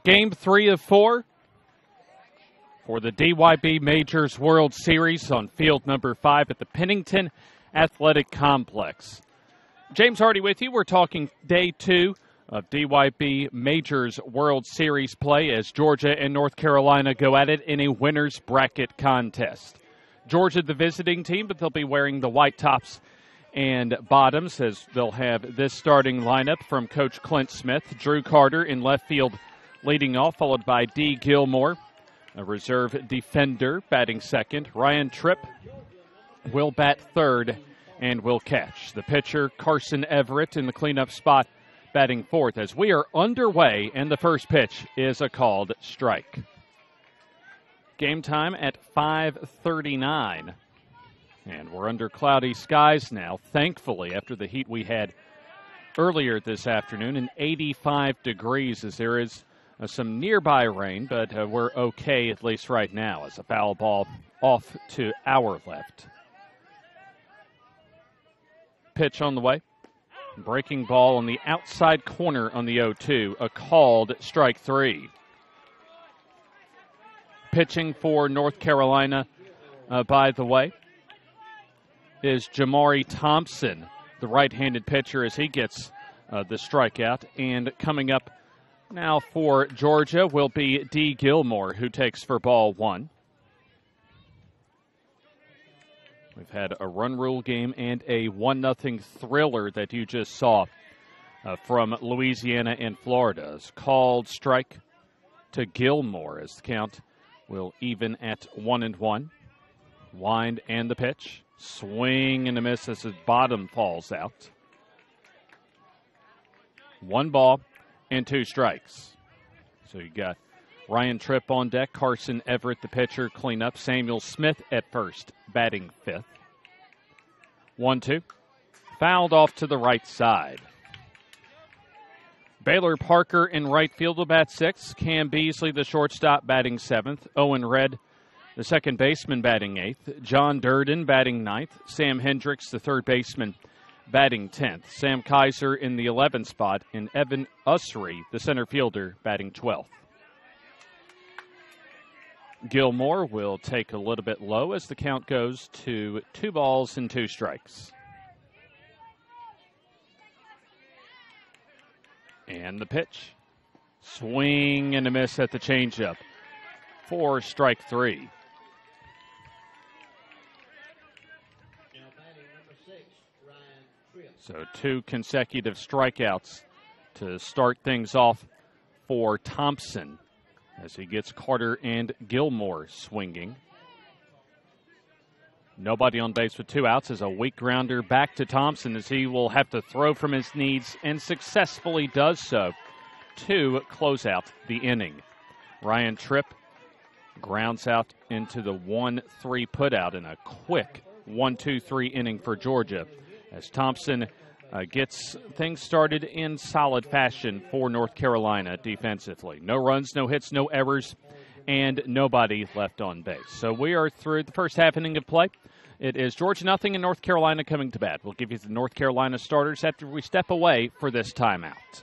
Game 3 of 4 for the DYB Majors World Series on field number 5 at the Pennington Athletic Complex. James Hardy with you. We're talking day 2 of DYB Majors World Series play as Georgia and North Carolina go at it in a winner's bracket contest. Georgia, the visiting team, but they'll be wearing the white tops and bottoms as they'll have this starting lineup from Coach Clint Smith. Drew Carter in left field leading off, followed by D. Gilmore, a reserve defender, batting second. Ryan Tripp will bat third and will catch. The pitcher, Carson Everett, in the cleanup spot, batting fourth as we are underway, and the first pitch is a called strike. Game time at 5:39, and we're under cloudy skies now, thankfully, after the heat we had earlier this afternoon, and 85 degrees as there is some nearby rain, but we're okay at least right now as a foul ball off to our left. Pitch on the way. Breaking ball on the outside corner on the 0-2, a called strike 3. Pitching for North Carolina, by the way, is Jamari Thompson, the right-handed pitcher, as he gets the strikeout. And coming up now for Georgia will be D. Gilmore, who takes for ball 1. We've had a run rule game and a 1-0 thriller that you just saw from Louisiana and Florida. It's called strike to Gilmore as the count will even at 1-1. Wind and the pitch. Swing and a miss as his bottom falls out. 1 ball and 2 strikes. So you got Ryan Tripp on deck, Carson Everett, the pitcher, cleanup. Samuel Smith at first, batting 5th. 1-2. Fouled off to the right side. Baylor Parker in right field will bat 6th. Cam Beasley, the shortstop, batting 7th. Owen Red, the second baseman, batting 8th. John Durden batting 9th. Sam Hendricks, the third baseman, batting 10th. Sam Kaiser in the 11th spot. And Evan Usry, the center fielder, batting 12th. Gilmore will take a little bit low as the count goes to 2 balls and 2 strikes. And the pitch. Swing and a miss at the changeup for strike 3. So 2 consecutive strikeouts to start things off for Thompson as he gets Carter and Gilmore swinging. Nobody on base with 2 outs as a weak grounder back to Thompson as he will have to throw from his knees and successfully does so to close out the inning. Ryan Tripp grounds out into the 1-3 putout in a quick 1-2-3 inning for Georgia as Thompson gets things started in solid fashion for North Carolina defensively. No runs, no hits, no errors, and nobody left on base. So we are through the first half inning of play. It is Georgia nothing and North Carolina coming to bat. We'll give you the North Carolina starters after we step away for this timeout.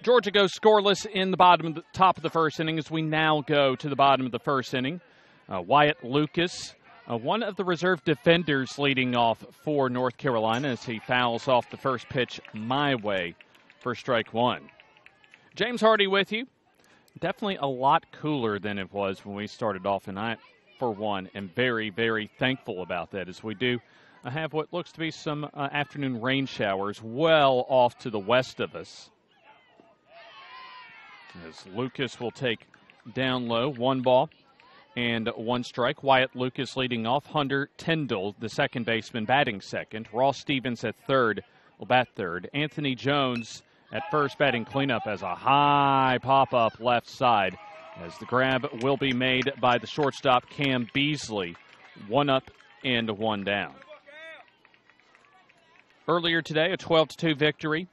Georgia goes scoreless in the top of the first inning as we now go to the bottom of the first inning. Wyatt Lucas, one of the reserve defenders leading off for North Carolina as he fouls off the first pitch my way for strike one. James Hardy with you. Definitely a lot cooler than it was when we started off, and I, for one, am very, very thankful about that as we do have what looks to be some afternoon rain showers well off to the west of us. As Lucas will take down low, 1 ball and 1 strike. Wyatt Lucas leading off. Hunter Tyndall, the second baseman, batting second. Ross Stevens at third will bat third. Anthony Jones at first batting cleanup as a high pop-up left side as the grab will be made by the shortstop Cam Beasley. 1 up and 1 down. Earlier today, a 12-2 victory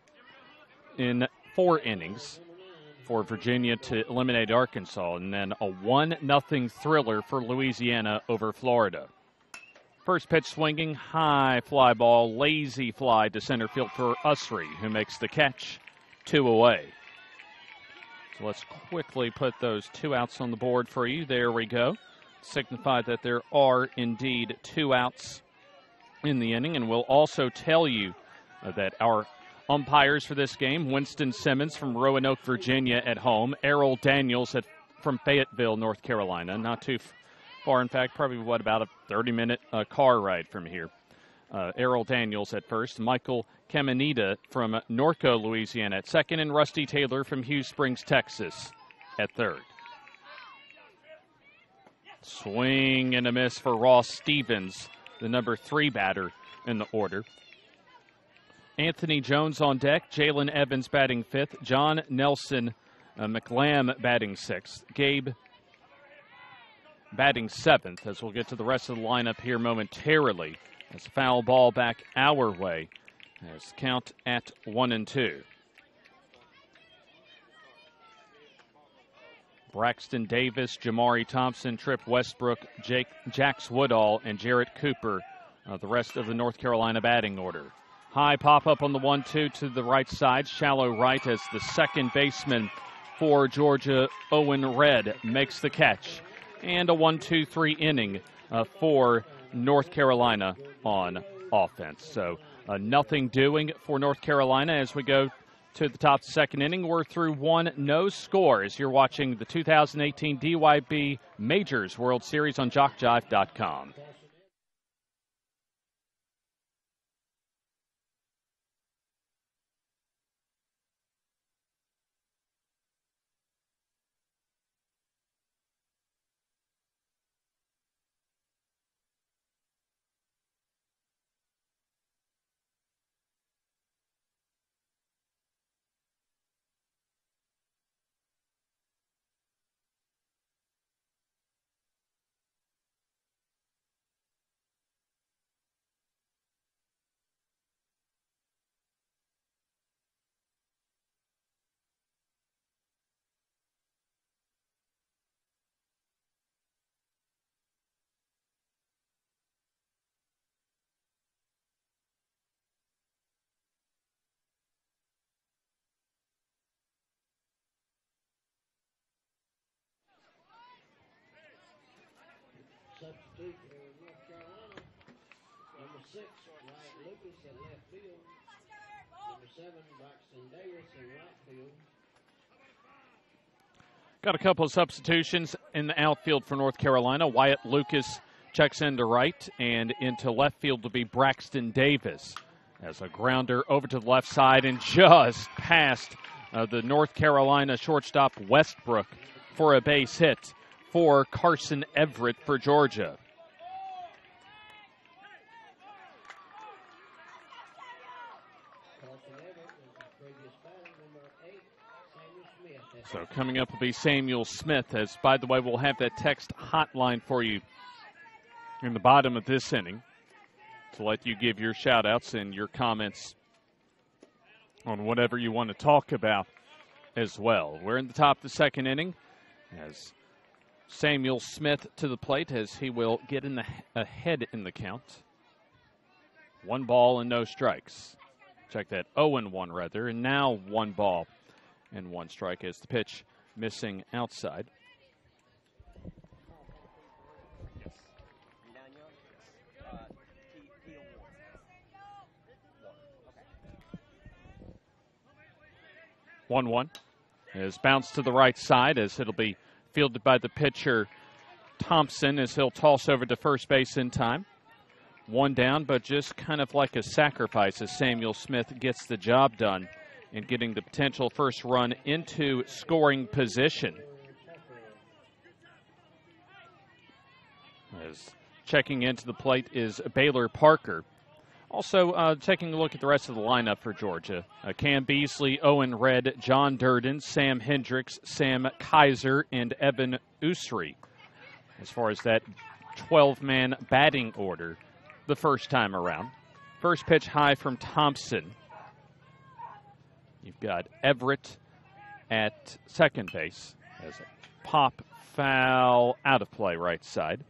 in 4 innings for Virginia to eliminate Arkansas, and then a 1-0 thriller for Louisiana over Florida. First pitch swinging, high fly ball, lazy fly to center field for Usry, who makes the catch, 2 away. So let's quickly put those 2 outs on the board for you. There we go. Signify that there are indeed 2 outs in the inning, and we'll also tell you that our umpires for this game, Winston Simmons from Roanoke, Virginia at home. Errol Daniels from Fayetteville, North Carolina. Not too far, in fact, probably about a 30-minute car ride from here. Errol Daniels at first. Michael Caminita from Norco, Louisiana at second. And Rusty Taylor from Hughes Springs, Texas at third. Swing and a miss for Ross Stevens, the number 3 batter in the order. Anthony Jones on deck, Jalen Evans batting 5th, John Nelson McLam batting 6th, Gabe batting 7th, as we'll get to the rest of the lineup here momentarily. As foul ball back our way, as count at 1-2. Braxton Davis, Jamari Thompson, Trip Westbrook, Jax Woodall, and Jarrett Cooper, the rest of the North Carolina batting order. High pop-up on the 1-2 to the right side. Shallow right as the second baseman for Georgia, Owen Red, makes the catch. And a 1-2-3 inning for North Carolina on offense. So nothing doing for North Carolina as we go to the top of the second inning. We're through 1 no scores. You're watching the 2018 DYB Majors World Series on JockJive.com. Substitute for North Carolina, number 6, Wyatt Lucas at left field, number 7, Braxton Davis in right field. Got a couple of substitutions in the outfield for North Carolina. Wyatt Lucas checks into right, and into left field will be Braxton Davis as a grounder over to the left side and just past the North Carolina shortstop Westbrook for a base hit for Carson Everett for Georgia. So coming up will be Samuel Smith, as, by the way, we'll have that text hotline for you in the bottom of this inning to let you give your shout-outs and your comments on whatever you want to talk about as well. We're in the top of the second inning as Samuel Smith to the plate as he will get ahead in the count. 1 ball and no strikes. Check that, 0-1 rather, and now 1 ball and 1 strike as the pitch missing outside. Yes. 1-1 is bounced to the right side as it'll be fielded by the pitcher Thompson as he'll toss over to first base in time. 1 down, but just kind of like a sacrifice as Samuel Smith gets the job done in getting the potential first run into scoring position. As checking into the plate is Baylor Parker. Also, taking a look at the rest of the lineup for Georgia. Cam Beasley, Owen Red, John Durden, Sam Hendricks, Sam Kaiser, and Evan Usry. As far as that 12-man batting order the first time around. First pitch high from Thompson. You've got Everett at second base as a pop foul out of play right side.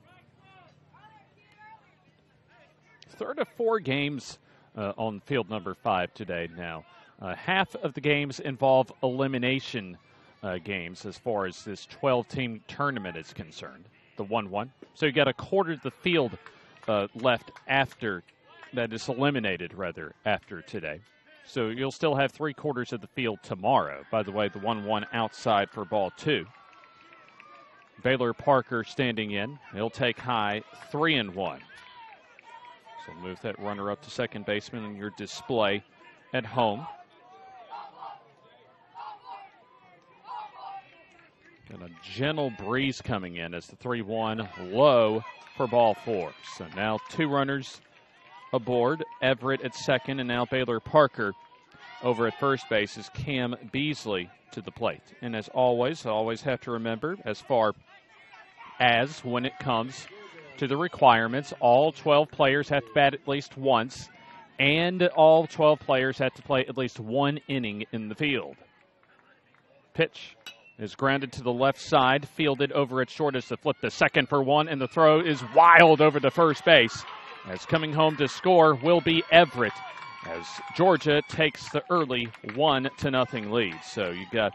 Third of 4 games on field number 5 today now. Half of the games involve elimination games as far as this 12-team tournament is concerned. The 1-1. So you got a quarter of the field left after, that is eliminated rather, after today. So you'll still have 3/4 of the field tomorrow. By the way, the 1-1 outside for ball 2. Baylor Parker standing in. He'll take high 3-1. So move that runner up to second baseman in your display at home. And a gentle breeze coming in as the 3-1 low for ball 4. So now 2 runners aboard. Everett at second, and now Baylor Parker over at first base is Cam Beasley to the plate. And as always, I always have to remember, as far as when it comes to the requirements, all 12 players have to bat at least once, and all 12 players have to play at least 1 inning in the field. Pitch is grounded to the left side, fielded over at short as the flip to second for 1, and the throw is wild over to first base. As coming home to score will be Everett, as Georgia takes the early 1-0 lead. So you got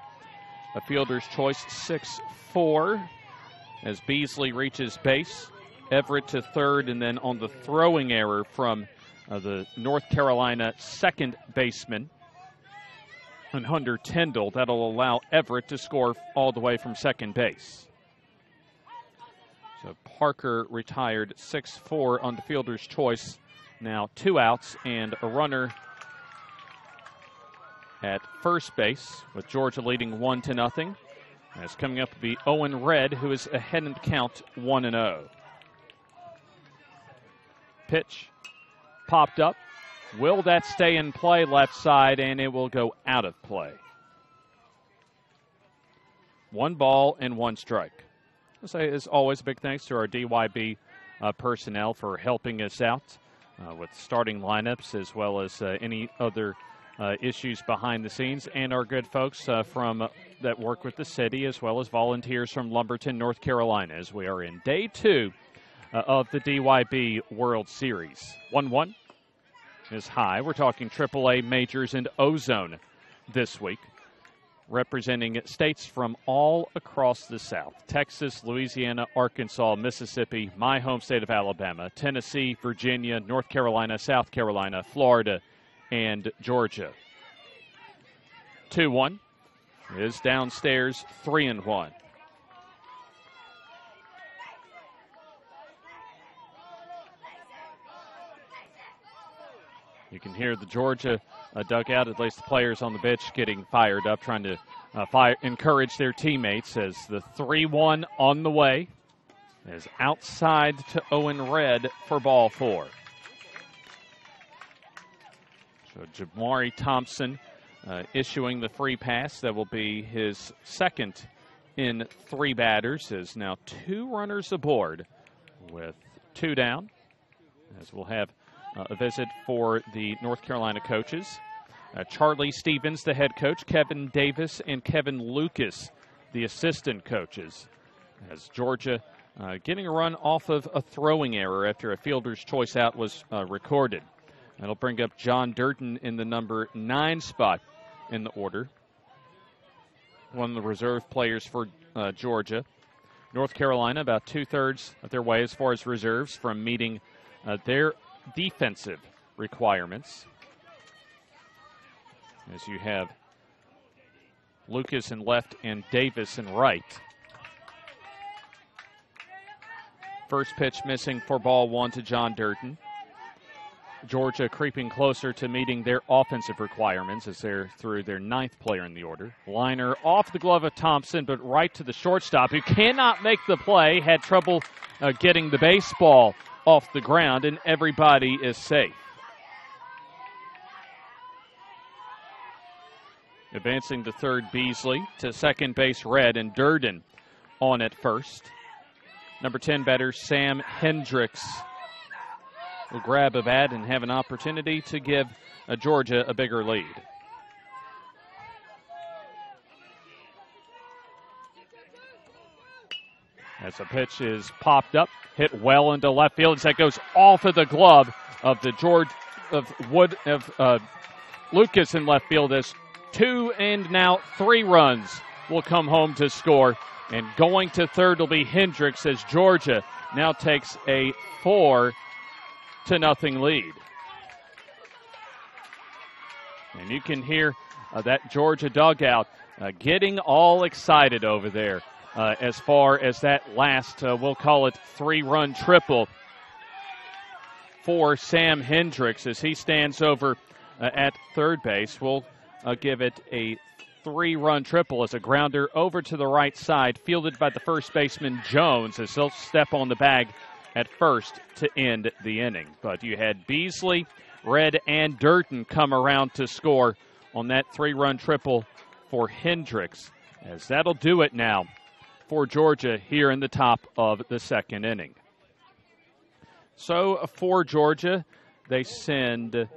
a fielder's choice 6-4 as Beasley reaches base. Everett to third, and then on the throwing error from the North Carolina second baseman, and Hunter Tyndall, that'll allow Everett to score all the way from second base. So Parker retired 6-4 on the fielder's choice. Now 2 outs and a runner at first base with Georgia leading 1-0. As coming up will be Owen Red, who is ahead in the count 1-0. Pitch popped up. Will that stay in play left side, and it will go out of play. 1 ball and 1 strike. I'll say, as always, big thanks to our DYB personnel for helping us out with starting lineups as well as any other issues behind the scenes, and our good folks from that work with the city as well as volunteers from Lumberton, North Carolina, as we are in day 2 of the DYB World Series. 1-1 is high. We're talking AAA majors and ozone this week, representing states from all across the South: Texas, Louisiana, Arkansas, Mississippi, my home state of Alabama, Tennessee, Virginia, North Carolina, South Carolina, Florida, and Georgia. 2-1 is downstairs, 3-1. You can hear the Georgia dugout, at least the players on the bench, getting fired up, trying to encourage their teammates as the 3-1 on the way is outside to Owen Red for ball 4. So Jamari Thompson issuing the free pass. That will be his second in 3 batters, as now 2 runners aboard with 2 down, as we'll have a visit for the North Carolina coaches. Charlie Stevens, the head coach, Kevin Davis, and Kevin Lucas, the assistant coaches. As Georgia getting a run off of a throwing error after a fielder's choice out was recorded. That'll bring up John Durden in the number 9 spot in the order. one of the reserve players for Georgia. North Carolina about 2/3 of their way as far as reserves from meeting their defensive requirements. As you have Lucas in left and Davis in right. First pitch missing for ball one to John Durden. Georgia creeping closer to meeting their offensive requirements as they're through their 9th player in the order. Liner off the glove of Thompson, but right to the shortstop, who cannot make the play, had trouble getting the baseball off the ground, and everybody is safe. Advancing to third, Beasley. To second base, Red, and Durden on at first. Number 10 batter, Sam Hendricks, will grab a bat and have an opportunity to give Georgia a bigger lead. As the pitch is popped up, hit well into left field, as that goes off of the glove of the Lucas in left field, as 2 and now 3 runs will come home to score. And going to third will be Hendricks, as Georgia now takes a 4-0 lead. And you can hear that Georgia dugout getting all excited over there as far as that last, we'll call it 3-run triple for Sam Hendricks as he stands over at third base. We'll give it a 3-run triple as a grounder over to the right side, fielded by the first baseman Jones, as he'll step on the bag at first to end the inning. But you had Beasley, Red, and Durden come around to score on that 3-run triple for Hendricks, as that'll do it now for Georgia here in the top of the second inning. So for Georgia, they send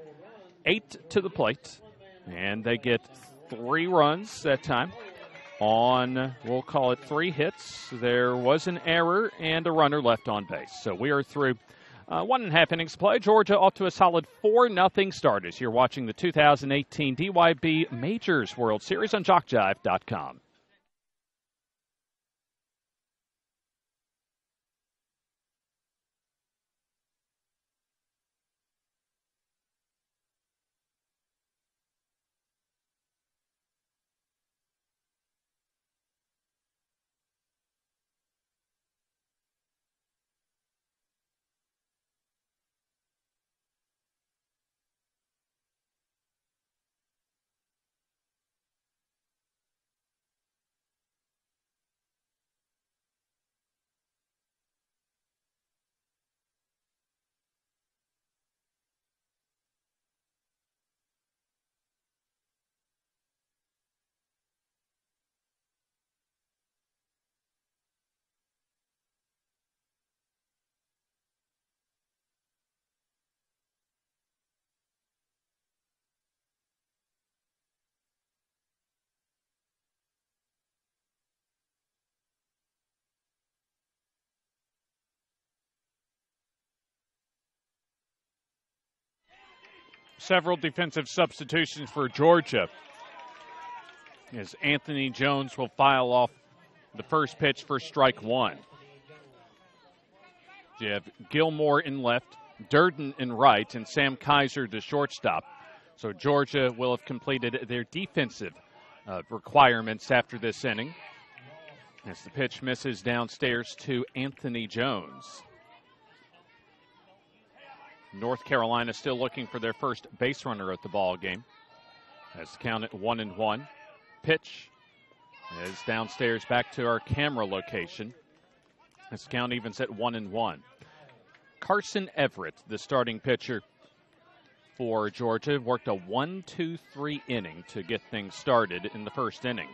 8 to the plate, and they get 3 runs that time on, we'll call it 3 hits. There was an error and a runner left on base. So we are through 1.5 innings play. Georgia off to a solid 4-0 start as you're watching the 2018 DYB Majors World Series on JockJive.com. Several defensive substitutions for Georgia, as Anthony Jones will file off the first pitch for strike 1. You have Gilmore in left, Durden in right, and Sam Kaiser the shortstop. So Georgia will have completed their defensive requirements after this inning, as the pitch misses downstairs to Anthony Jones. North Carolina still looking for their first base runner at the ball game. As the count at 1-1. Pitch is downstairs back to our camera location. As the count evens at 1-1. Carson Everett, the starting pitcher for Georgia, worked a 1-2-3 inning to get things started in the first inning.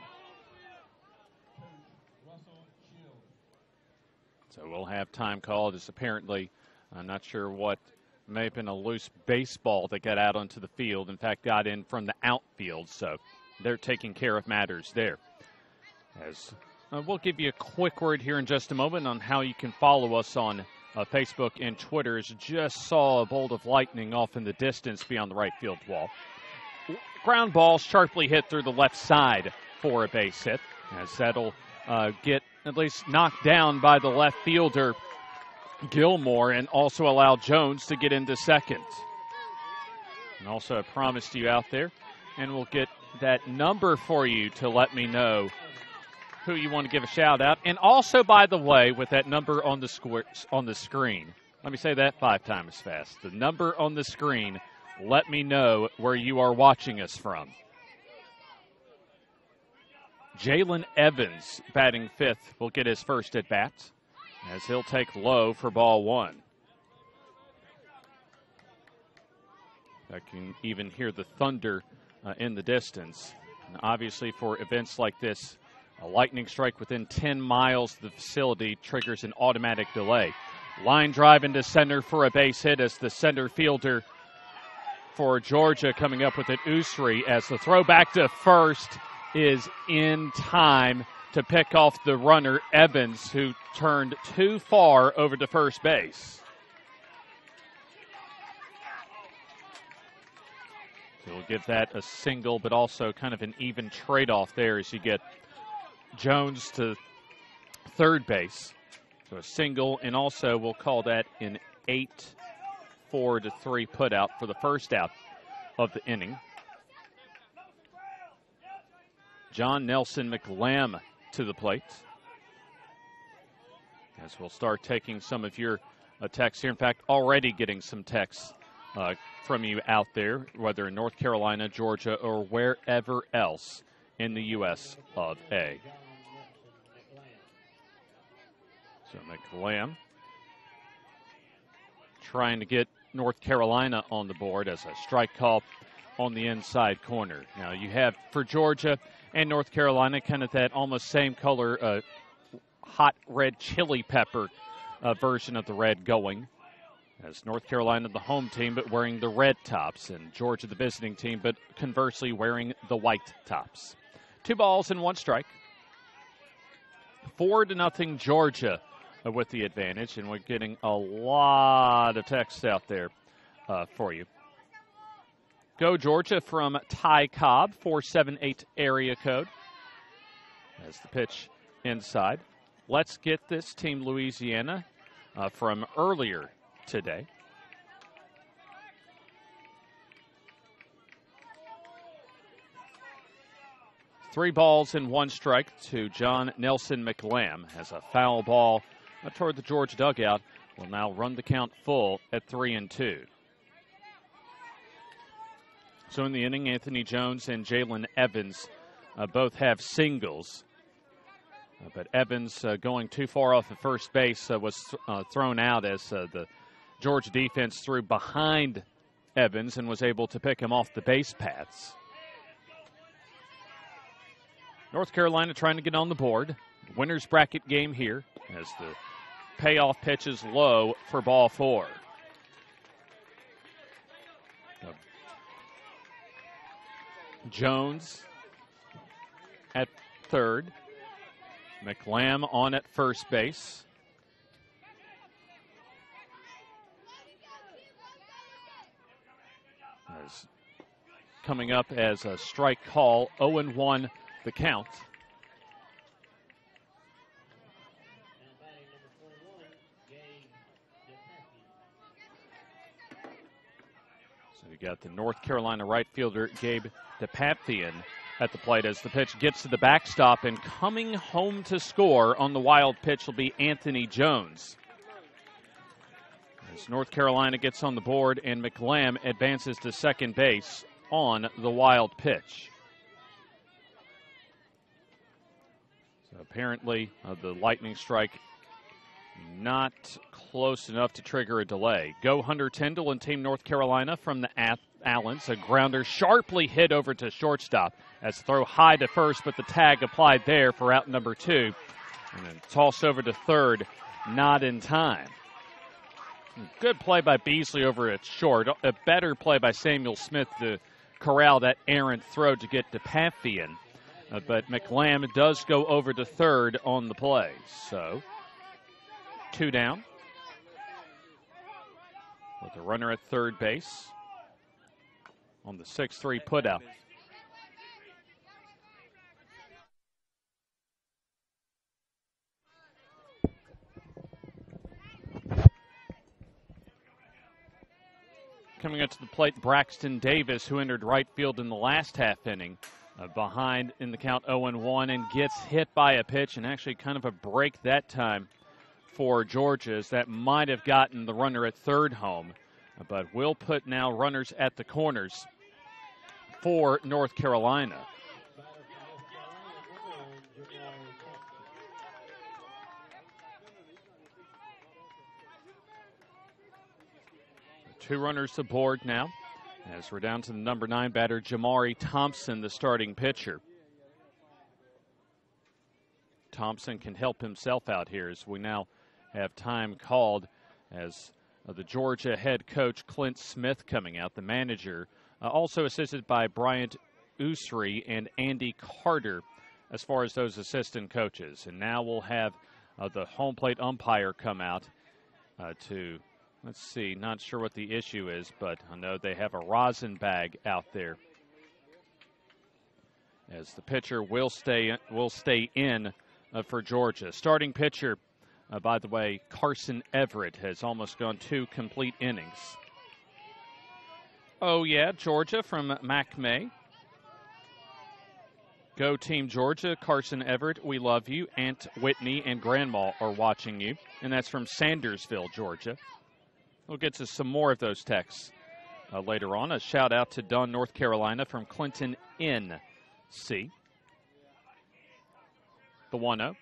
So we'll have time called. As apparently, I'm not sure what, may have been a loose baseball that got out onto the field. In fact, got in from the outfield, so they're taking care of matters there. As we'll give you a quick word here in just a moment on how you can follow us on Facebook and Twitter. As just saw a bolt of lightning off in the distance beyond the right field wall. Ground ball sharply hit through the left side for a base hit, as that'll get at least knocked down by the left fielder, Gilmore, and also allow Jones to get into second. And also I promised you out there, and we'll get that number for you to let me know who you want to give a shout out. And also, by the way, with that number on the screen, let me say that 5 times fast. The number on the screen, let me know where you are watching us from. Jalen Evans, batting 5th, will get his first at bat, as he'll take low for ball 1. I can even hear the thunder in the distance. And obviously, for events like this, a lightning strike within 10 miles of the facility triggers an automatic delay. Line drive into center for a base hit as the center fielder for Georgia coming up with an Usri, as the throw back to first is in time to pick off the runner, Evans, who turned too far over to first base. So we'll give that a single, but also kind of an even trade-off there as you get Jones to third base. So a single, and also we'll call that an 8-4-3 putout for the first out of the inning. John Nelson McLam to the plate, as we'll start taking some of your texts here. In fact, already getting some texts from you out there, whether in North Carolina, Georgia, or wherever else in the U.S. of A. So McLam trying to get North Carolina on the board as a strike call on the inside corner. Now you have, for Georgia and North Carolina, kind of that almost same color, hot red chili pepper version of the red going. As North Carolina, the home team, but wearing the red tops, and Georgia, the visiting team, but conversely wearing the white tops. 2 balls and 1 strike. 4-0 Georgia with the advantage, and we're getting a lot of texts out there for you. Go Georgia from Ty Cobb, 478 area code. As the pitch inside. Let's get this Team Louisiana from earlier today. Three balls and 1 strike to John Nelson McLam, as a foul ball toward the Georgia dugout will now run the count full at 3-2. So in the inning, Anthony Jones and Jalen Evans both have singles. But Evans going too far off of first base was thrown out as the Georgia defense threw behind Evans and was able to pick him off the base paths. North Carolina trying to get on the board. Winner's bracket game here as the payoff pitch is low for ball 4. Jones at third. McLam on at first base. As coming up as a strike call, 0-1 the count. So you got the North Carolina right fielder Gabe DePaphian at the plate as the pitch gets to the backstop, and coming home to score on the wild pitch will be Anthony Jones. As North Carolina gets on the board and McLam advances to second base on the wild pitch. So apparently the lightning strike not close enough to trigger a delay. Go Hunter Tyndall and Team North Carolina from the Allens. A grounder sharply hit over to shortstop as throw high to first, but the tag applied there for out number 2. And then toss over to third, not in time. Good play by Beasley over at short. A better play by Samuel Smith to corral that errant throw to get to Paphian. But McLam does go over to third on the play. So 2 down with the runner at third base on the 6-3 putout. Coming up to the plate, Braxton Davis, who entered right field in the last half inning, behind in the count 0-1, and gets hit by a pitch, and actually kind of a break that time for Georgia, as that might have gotten the runner at third home. But we'll put now runners at the corners for North Carolina. Two runners aboard now, as we're down to the number 9 batter, Jamari Thompson, the starting pitcher. Thompson can help himself out here, as we now have time called, as the Georgia head coach Clint Smith coming out, the manager, also assisted by Bryant Usry and Andy Carter as far as those assistant coaches. And now we'll have the home plate umpire come out to, let's see, not sure what the issue is, but I know they have a rosin bag out there, as the pitcher will stay in for Georgia. Starting pitcher, by the way, Carson Everett, has almost gone 2 complete innings. Oh, yeah, Georgia from Mac May. Go Team Georgia. Carson Everett, we love you. Aunt Whitney and Grandma are watching you. And that's from Sandersville, Georgia. We'll get to some more of those texts later on. A shout out to Dunn, North Carolina from Clinton NC. The 1-0.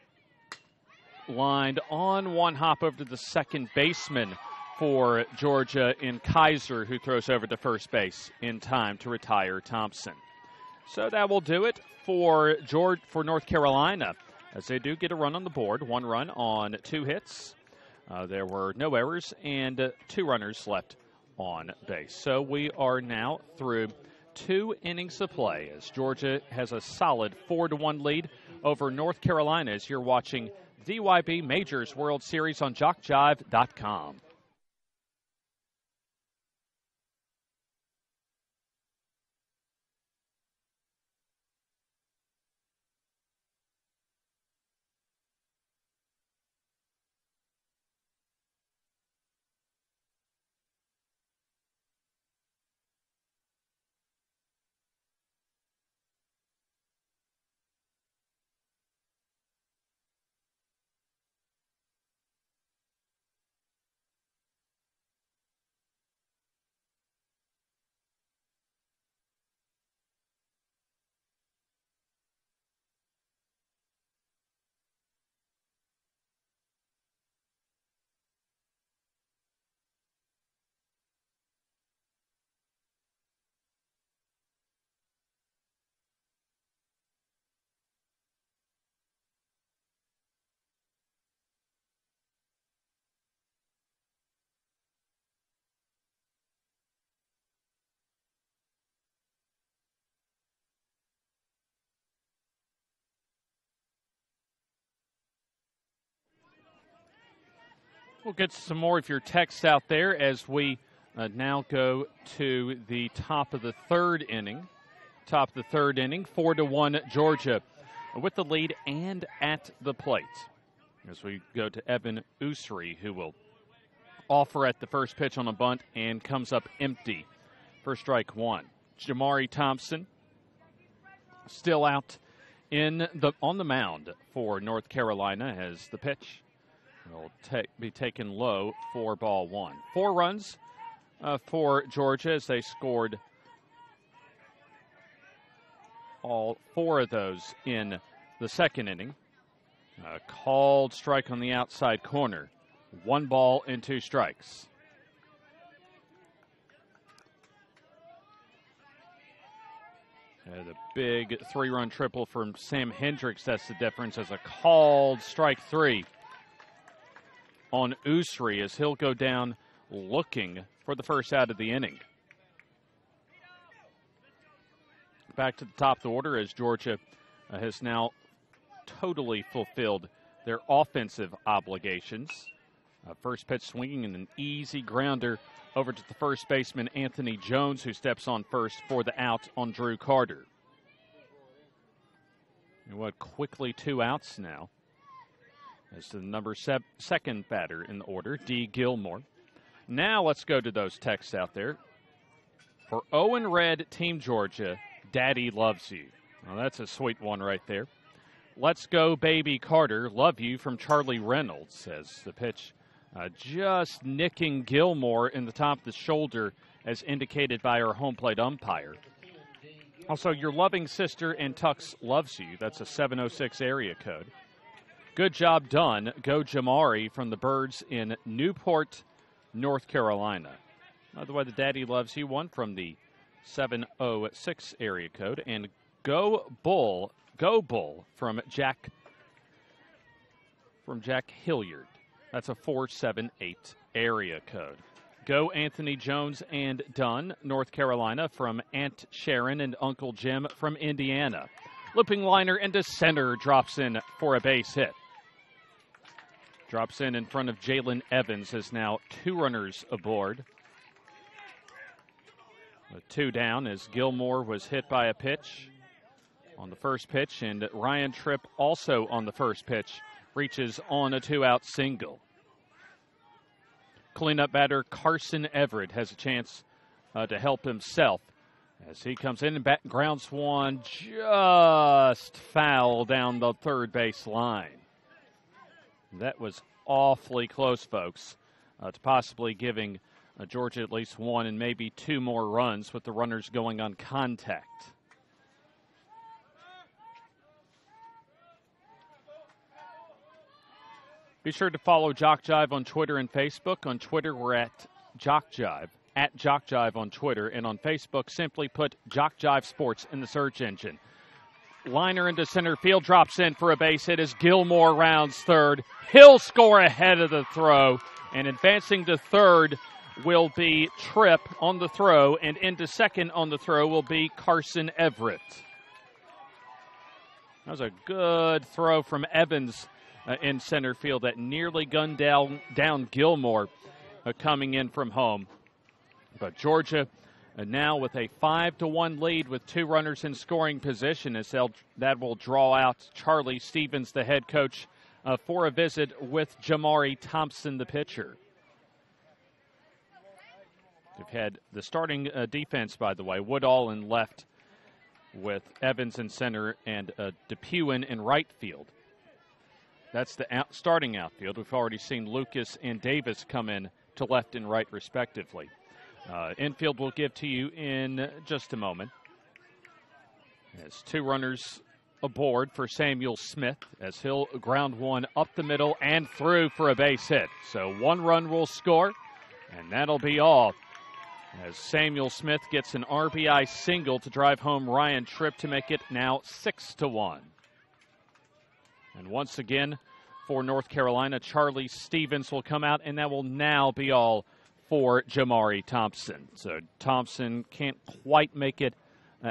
Lined on, one hop over to the second baseman for Georgia in Kaiser, who throws over to first base in time to retire Thompson. So that will do it for North Carolina, as they do get a run on the board. 1 run on 2 hits. There were no errors and 2 runners left on base. So we are now through 2 innings of play, as Georgia has a solid 4-1 lead over North Carolina, as you're watching DYB Majors World Series on JockJive.com. We'll get some more of your texts out there as we now go to the top of the third inning. 4-1 Georgia with the lead and at the plate. As we go to Evan Usry, who will offer at the first pitch on a bunt and comes up empty for strike 1. Jamari Thompson still out on the mound for North Carolina, as the pitch will be taken low for ball 1. 4 runs for Georgia, as they scored all 4 of those in the second inning. A called strike on the outside corner. 1 ball and 2 strikes. The big 3-run triple from Sam Hendricks, that's the difference, as a called strike 3 on Usry, as he'll go down looking for the first out of the inning. Back to the top of the order, as Georgia has now totally fulfilled their offensive obligations. First pitch swinging and an easy grounder over to the first baseman, Anthony Jones, who steps on first for the out on Drew Carter. And what, quickly 2 outs now, as the number 2nd batter in the order, D. Gilmore. Now let's go to those texts out there. For Owen Red, Team Georgia, Daddy Loves You. Well, that's a sweet one right there. Let's Go Baby Carter, Love You from Charlie Reynolds, as the pitch just nicking Gilmore in the top of the shoulder as indicated by our home plate umpire. Also, Your Loving Sister and Tux Loves You. That's a 706 area code. Good job done. Go Jamari from the Birds in Newport, North Carolina. By the way, the Daddy Loves You one from the 706 area code. And Go Bull from Jack Hilliard. That's a 478 area code. Go Anthony Jones and Dunn, North Carolina, from Aunt Sharon and Uncle Jim from Indiana. Looping liner into center, drops in for a base hit. Drops in front of Jalen Evans as now 2 runners aboard. The 2 down as Gilmore was hit by a pitch on the first pitch, and Ryan Tripp also on the first pitch reaches on a 2-out single. Cleanup batter Carson Everett has a chance to help himself as he comes in and grounds one just foul down the third base line. That was awfully close, folks, to possibly giving Georgia at least 1 and maybe 2 more runs with the runners going on contact. Be sure to follow JockJive on Twitter and Facebook. On Twitter, we're at JockJive on Twitter. And on Facebook, simply put JockJive Sports in the search engine. Liner into center field, drops in for a base hit as Gilmore rounds third. He'll score ahead of the throw. And advancing to third will be Tripp on the throw. And into second on the throw will be Carson Everett. That was a good throw from Evans in center field that nearly gunned down Gilmore coming in from home. But Georgia now with a 5-1 lead with 2 runners in scoring position, as that will draw out Charlie Stevens, the head coach, for a visit with Jamari Thompson, the pitcher. We've had the starting defense, by the way, Woodall in left with Evans in center and DePuin in right field. That's the starting outfield. We've already seen Lucas and Davis come in to left and right, respectively. Infield we'll give to you in just a moment. As 2 runners aboard for Samuel Smith, as he'll ground one up the middle and through for a base hit. So 1 run will score, and that'll be all. As Samuel Smith gets an RBI single to drive home Ryan Tripp to make it now 6-1. And once again, for North Carolina, Charlie Stevens will come out, and that will now be all for Jamari Thompson. So Thompson can't quite make it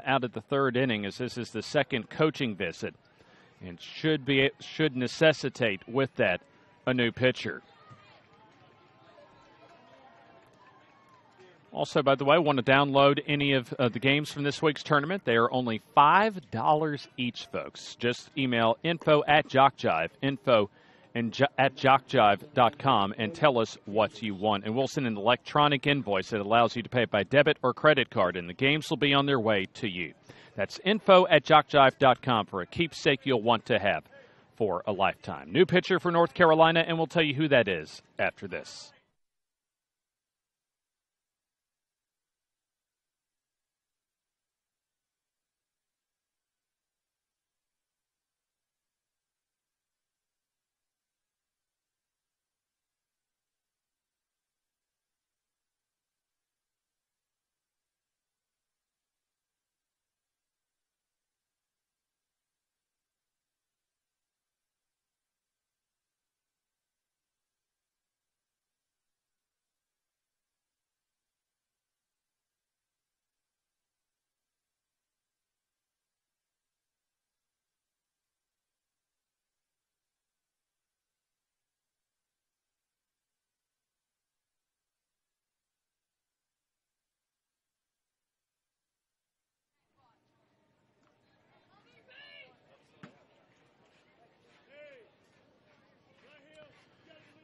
out of the 3rd inning, as this is the 2nd coaching visit, and should necessitate with that a new pitcher. Also, by the way, want to download any of the games from this week's tournament. They are only $5 each, folks. Just email info@JockJive, info@JockJive.com, and tell us what you want. And we'll send an electronic invoice that allows you to pay by debit or credit card, and the games will be on their way to you. That's info@JockJive.com for a keepsake you'll want to have for a lifetime. New pitcher for North Carolina, and we'll tell you who that is after this.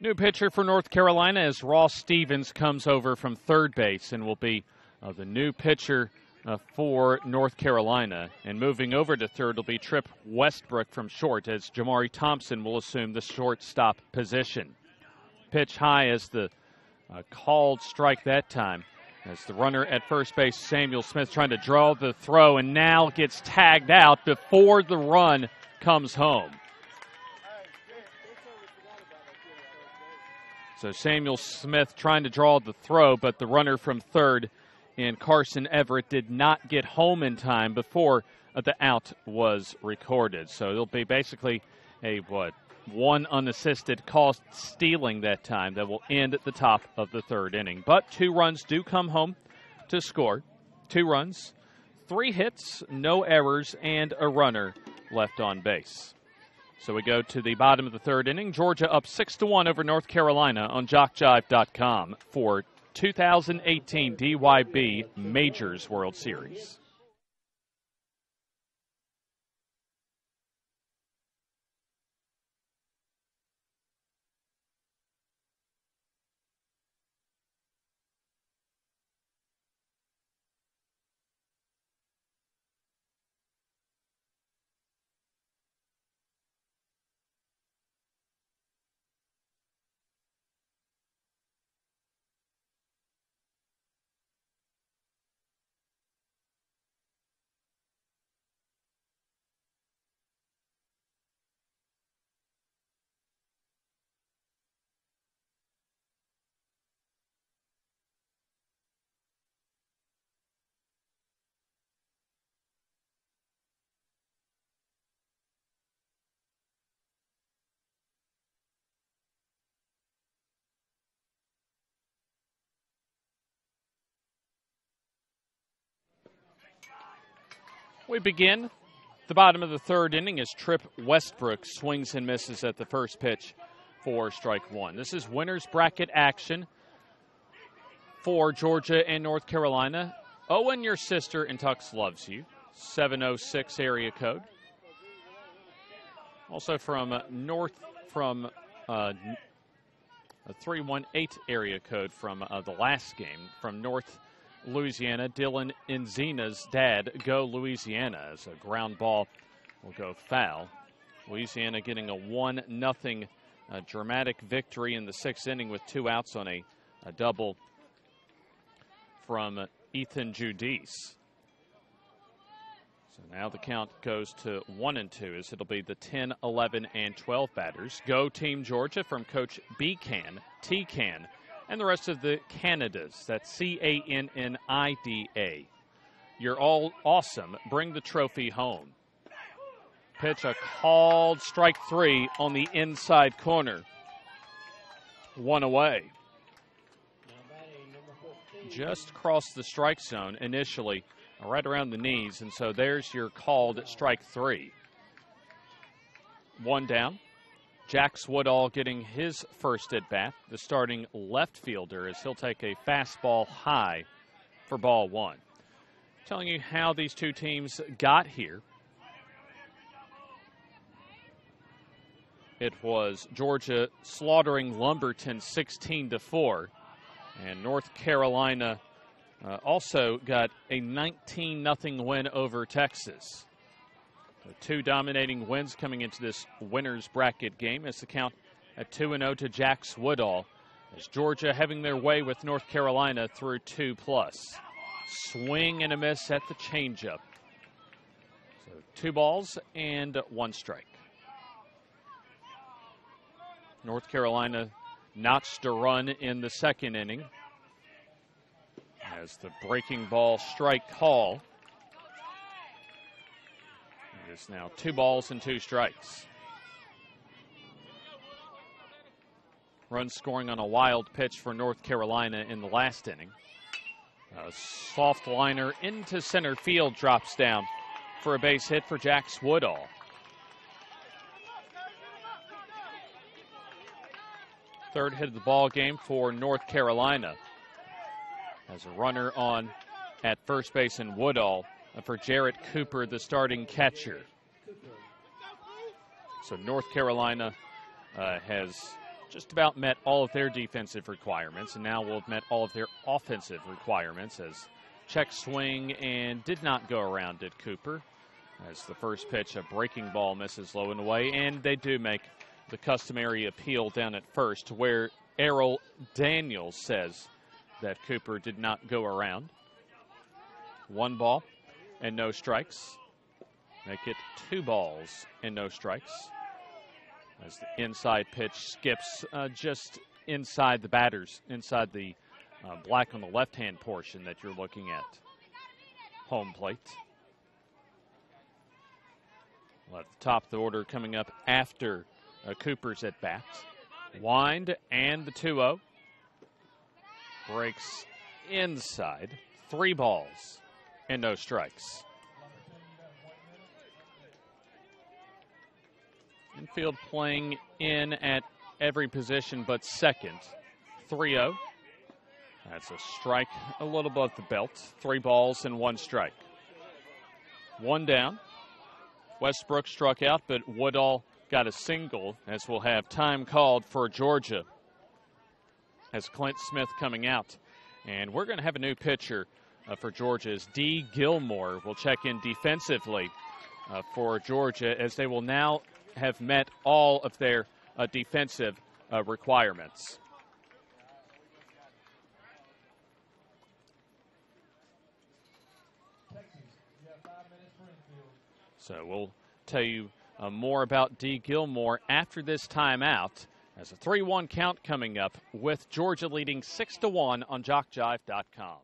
New pitcher for North Carolina as Ross Stevens comes over from third base and will be the new pitcher for North Carolina. And moving over to third will be Trip Westbrook from short, as Jamari Thompson will assume the shortstop position. Pitch high as the called strike that time, as the runner at first base, Samuel Smith, trying to draw the throw and now gets tagged out before the run comes home. So Samuel Smith trying to draw the throw, but the runner from third and Carson Everett did not get home in time before the out was recorded. So it'll be basically a one unassisted caught stealing that time that will end at the top of the third inning. But 2 runs do come home to score. 2 runs, 3 hits, no errors, and a runner left on base. So we go to the bottom of the third inning. Georgia up 6-1 over North Carolina on JockJive.com for 2018 DYB Majors World Series. We begin the bottom of the third inning as Trip Westbrook swings and misses at the first pitch for strike 1. This is winner's bracket action for Georgia and North Carolina. Owen, your sister in Tux loves you. 706 area code. Also from a 318 area code from the last game from North Louisiana. Dylan Enzina's dad, go Louisiana, as a ground ball will go foul. Louisiana getting a 1-0 dramatic victory in the 6th inning with 2 outs on a double from Ethan Judice. So now the count goes to 1-2 as it'll be the 10, 11, and 12 batters. Go Team Georgia from Coach B-Can, T-Can, and the rest of the Canadas. That's Cannida. You're all awesome. Bring the trophy home. Pitch, a called strike 3 on the inside corner. 1 away. Just crossed the strike zone initially, right around the knees, and so there's your called strike 3. 1 down. Jax Woodall getting his first at bat, the starting left fielder, as he'll take a fastball high for ball 1. Telling you how these two teams got here. It was Georgia slaughtering Lumberton 16-4, and North Carolina also got a 19-0 win over Texas. So 2 dominating wins coming into this winner's bracket game as the count at 2-0 to Jax Woodall, as Georgia having their way with North Carolina through 2+. Swing and a miss at the changeup. So 2 balls and 1 strike. North Carolina notched a run in the 2nd inning as the breaking ball strike call. It is now 2 balls and 2 strikes. Run scoring on a wild pitch for North Carolina in the last inning. A soft liner into center field drops down for a base hit for Jax Woodall. Third hit of the ball game for North Carolina. Has a runner on at first base in Woodall for Jarrett Cooper, the starting catcher. So North Carolina has just about met all of their defensive requirements, and now will have met all of their offensive requirements, as check swing and did not go around, did Cooper. As the first pitch, a breaking ball misses low and away, and they do make the customary appeal down at first, where Errol Daniels says that Cooper did not go around. 1 ball and no strikes. Make it 2 balls and no strikes. As the inside pitch skips just inside the batters, inside the black on the left-hand portion that you're looking at. Home plate. Well, at the top of the order coming up after Cooper's at bat. Wind and the 2-0. Breaks inside. 3 balls and no strikes. Infield playing in at every position but second. 3-0. That's a strike a little above the belt. 3 balls and 1 strike. 1 down. Westbrook struck out, but Woodall got a single, as we'll have time called for Georgia as Clint Smith coming out. And we're going to have a new pitcher for Georgia as D. Gilmore will check in defensively for Georgia, as they will now have met all of their defensive requirements. So we'll tell you more about D. Gilmore after this timeout, as a 3-1 count coming up with Georgia leading 6-1 on JockJive.com.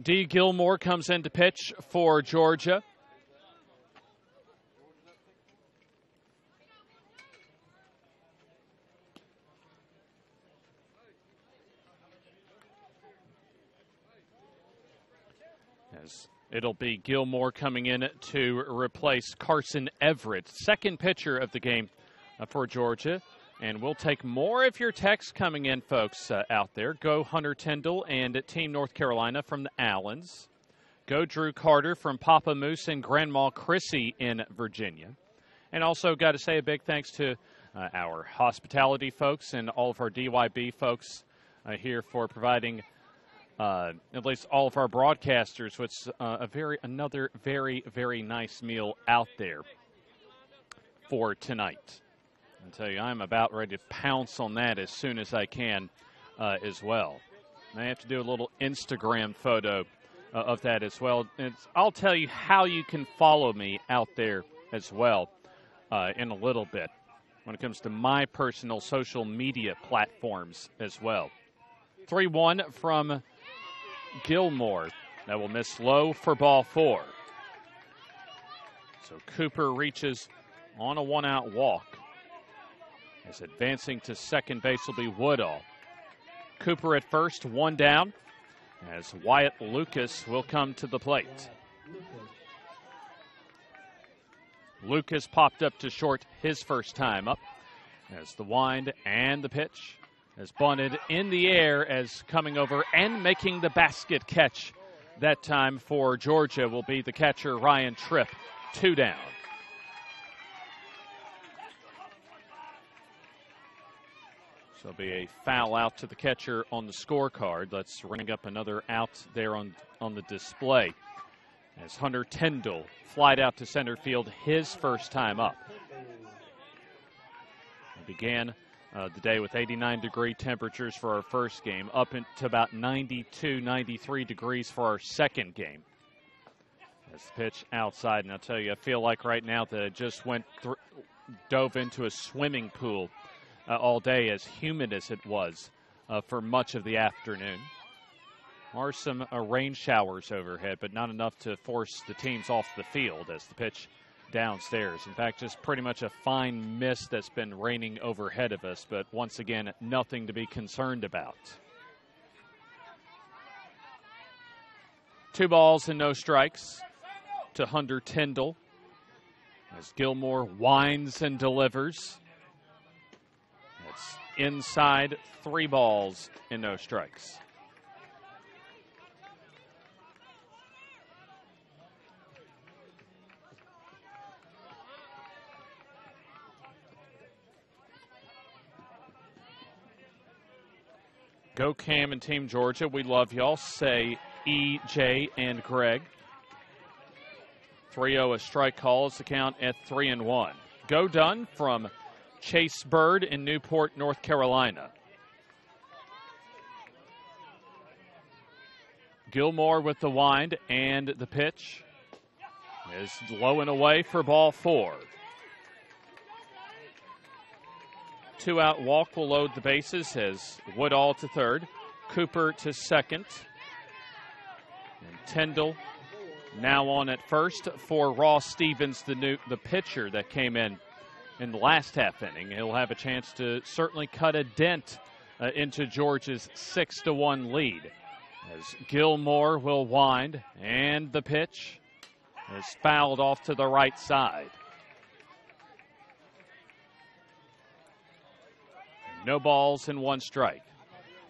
D. Gilmore comes in to pitch for Georgia. As it'll be Gilmore coming in to replace Carson Everett, second pitcher of the game for Georgia. And we'll take more of your texts coming in, folks, out there. Go Hunter Tyndall and Team North Carolina from the Allens. Go Drew Carter from Papa Moose and Grandma Chrissy in Virginia. And also got to say a big thanks to our hospitality folks and all of our DYB folks here for providing at least all of our broadcasters with another very nice meal out there for tonight. I tell you, I'm about ready to pounce on that as soon as I can as well. And I have to do a little Instagram photo of that as well. I'll tell you how you can follow me out there as well in a little bit when it comes to my personal social media platforms as well. 3-1 from Gilmore. That will miss low for ball 4. So Cooper reaches on a 1-out walk. As advancing to second base will be Woodall. Cooper at first, 1 down, as Wyatt Lucas will come to the plate. Lucas popped up to short his first time up, as the wind and the pitch is bunted in the air, as coming over and making the basket catch that time for Georgia will be the catcher Ryan Tripp. 2 down. So it'll be a foul out to the catcher on the scorecard. Let's ring up another out there on the display. As Hunter Tyndall flied out to center field his first time up. We began the day with 89-degree temperatures for our first game, up to about 92, 93 degrees for our second game. As the pitch outside, and I'll tell you, I feel like right now that it just dove into a swimming pool all day, as humid as it was for much of the afternoon. Are some rain showers overhead, but not enough to force the teams off the field as the pitch downstairs. In fact, just pretty much a fine mist that's been raining overhead of us, but once again, nothing to be concerned about. 2 balls and no strikes to Hunter Tyndall as Gilmore winds and delivers. It's inside, 3 balls and no strikes. Go Cam and Team Georgia. We love y'all. Say E.J. and Greg. 3-0 a strike call is the count at 3-1. Go Dunn from Chase Bird in Newport, North Carolina. Gilmore with the wind, and the pitch is low and away for ball 4. 2-out walk will load the bases as Woodall to third, Cooper to second, and Tyndall now on at first for Ross Stevens, the pitcher that came in the last half inning. He'll have a chance to certainly cut a dent into Georgia's 6-1 lead. As Gilmore will wind, and the pitch is fouled off to the right side. No balls and 1 strike.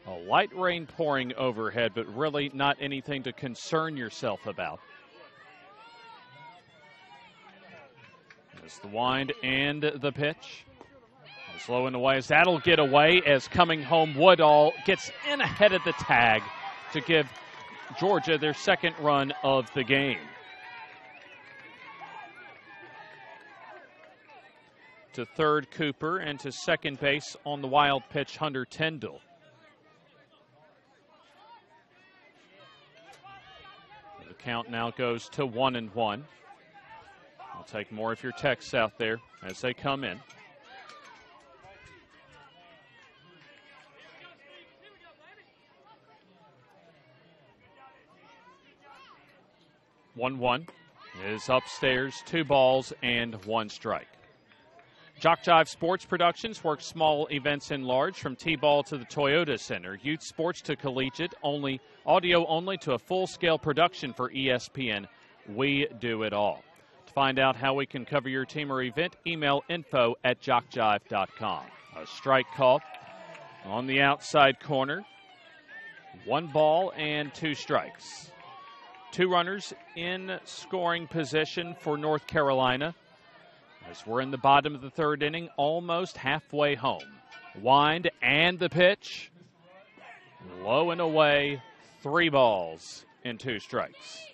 A light rain pouring overhead, but really not anything to concern yourself about. There's the wind and the pitch. Slow and away as that'll get away as coming home Woodall gets in ahead of the tag to give Georgia their 2nd run of the game. To third, Cooper, and to second base on the wild pitch, Hunter Tyndall. The count now goes to 1-1. I'll take more of your texts out there as they come in. One is upstairs, 2 balls and 1 strike. JockJive Sports Productions works small events in large, from T-ball to the Toyota Center, youth sports to collegiate, audio only to a full-scale production for ESPN. We do it all. To find out how we can cover your team or event, email info@jockjive.com. A strike call on the outside corner. 1 ball and 2 strikes. 2 runners in scoring position for North Carolina, as we're in the bottom of the 3rd inning, almost halfway home. Wind and the pitch. Low and away, 3 balls and 2 strikes.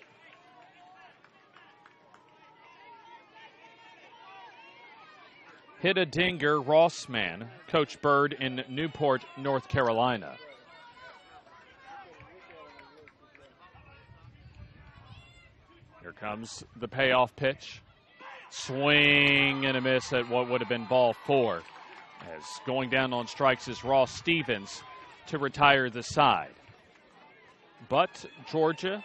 Hit a dinger, Rossman, Coach Bird in Newport, North Carolina. Here comes the payoff pitch. Swing and a miss at what would have been ball 4. As going down on strikes is Ross Stevens to retire the side. But Georgia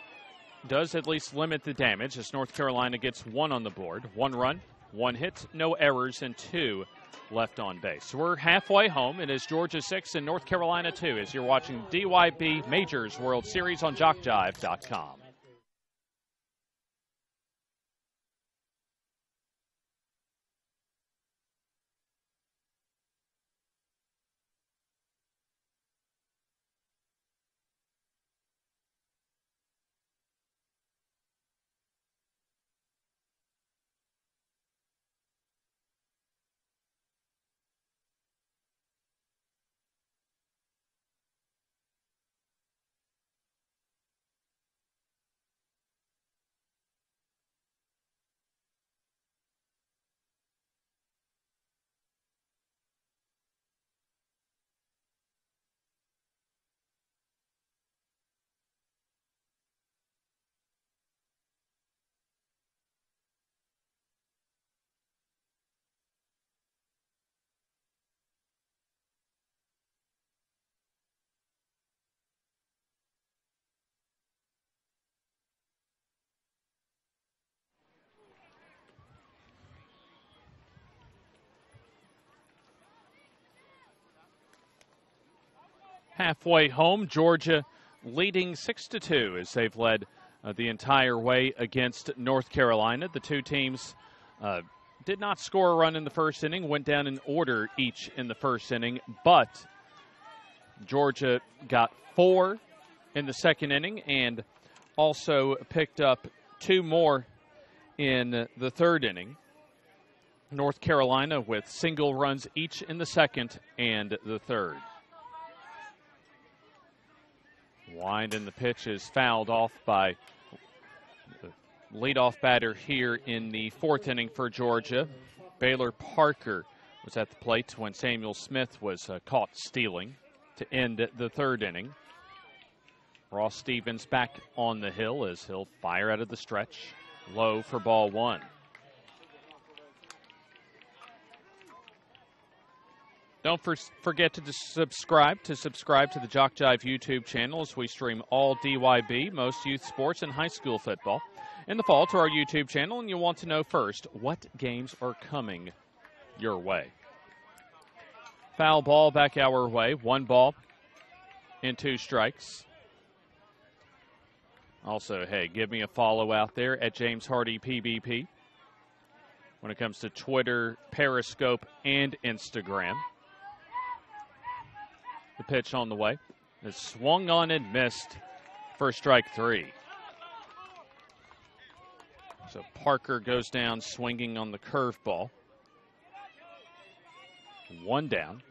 does at least limit the damage as North Carolina gets 1 on the board. 1 run, 1 hit, no errors, and 2 left on base. So we're halfway home. It is Georgia 6 and North Carolina 2 as you're watching DYB Majors World Series on JockJive.com. Halfway home, Georgia leading 6-2 as they've led the entire way against North Carolina. The two teams did not score a run in the first inning, went down in order each in the first inning, but Georgia got 4 in the second inning and also picked up 2 more in the third inning. North Carolina with single runs each in the second and the third. Wind in the pitch is fouled off by the leadoff batter here in the fourth inning for Georgia. Baylor Parker was at the plate when Samuel Smith was caught stealing to end the third inning. Ross Stevens back on the hill as he'll fire out of the stretch. Low for ball 1. Don't forget to subscribe to the JockJive YouTube channel as we stream all DYB, most youth sports, and high school football in the fall to our YouTube channel. And you'll want to know first what games are coming your way. Foul ball back our way. 1 ball and 2 strikes. Also, hey, give me a follow out there at James Hardy PBP when it comes to Twitter, Periscope, and Instagram. The pitch on the way is swung on and missed for strike 3. So Parker goes down swinging on the curveball. 1 down.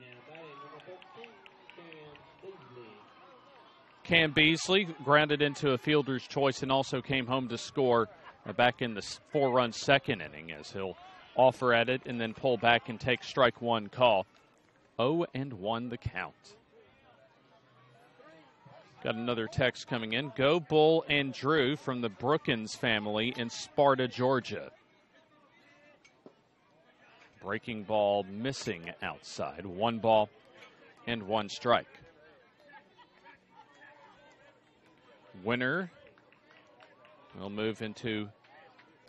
Cam Beasley grounded into a fielder's choice and also came home to score back in the 4-run second inning as he'll offer at it and then pull back and take strike 1 call. 0-1 the count. Got another text coming in. Go Bull and Drew from the Brookins family in Sparta, Georgia. Breaking ball missing outside. 1 ball and 1 strike. Winner will move into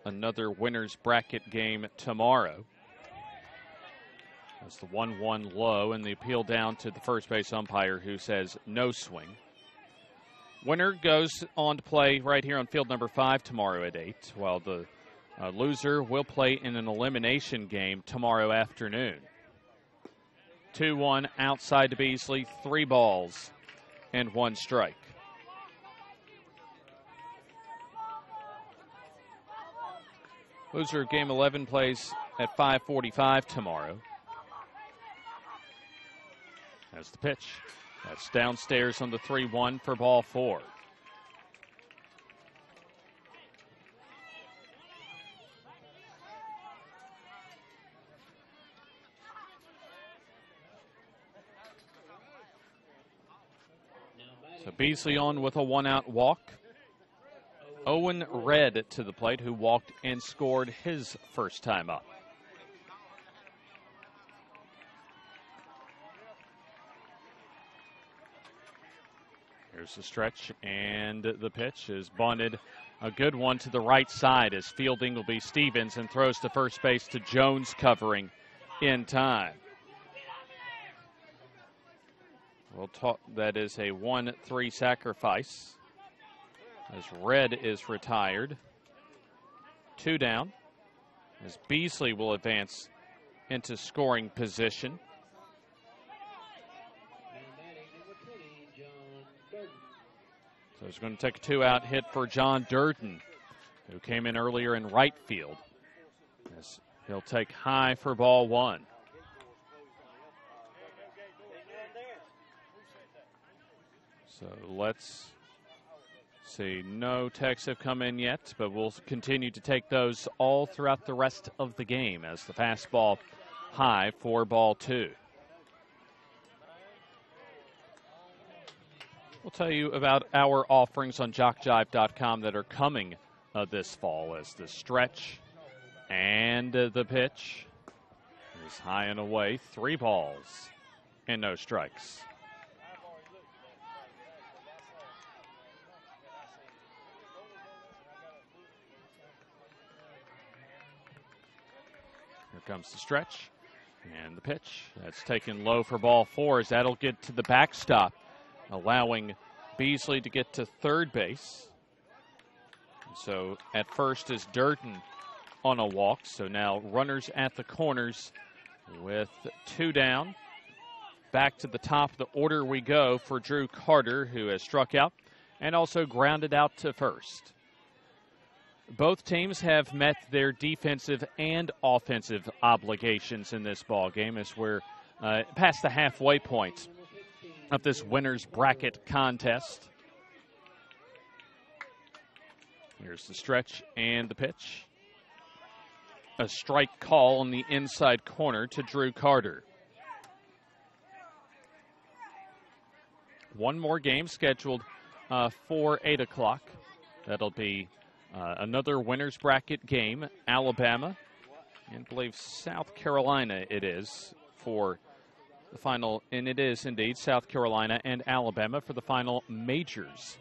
another winner's bracket game tomorrow. That's the 1-1 low and the appeal down to the first base umpire who says no swing. Winner goes on to play right here on field number 5 tomorrow at 8, while the loser will play in an elimination game tomorrow afternoon. 2-1 outside to Beasley, 3 balls and 1 strike. Loser game 11 plays at 5:45 tomorrow. That's the pitch. That's downstairs on the 3-1 for ball 4. So Beasley on with a 1-out walk. Owen Red to the plate, who walked and scored his first time up. Here's the stretch, and the pitch is bunted. A good one to the right side as fielding will be Stevens and throws to first base to Jones covering in time. We'll talk, that is a 1-3 sacrifice as Red is retired. 2 down as Beasley will advance into scoring position. So he's going to take a 2-out hit for John Durden, who came in earlier in right field. As he'll take high for ball 1. So let's see. No texts have come in yet, but we'll continue to take those all throughout the rest of the game as the fastball high for ball 2. We'll tell you about our offerings on JockJive.com that are coming this fall as the stretch and the pitch is high and away. 3 balls and no strikes. Here comes the stretch and the pitch. That's taken low for ball 4 as that'll get to the backstop allowing Beasley to get to third base. So at first is Durden on a walk. So now runners at the corners with 2 down. Back to the top of the order we go for Drew Carter, who has struck out and also grounded out to first. Both teams have met their defensive and offensive obligations in this ball game as we're past the halfway point of this winner's bracket contest. Here's the stretch and the pitch. A strike call on the inside corner to Drew Carter. One more game scheduled for 8 o'clock. That'll be another winner's bracket game, Alabama, and I believe South Carolina it is for the final, and it is indeed South Carolina and Alabama for the final Majors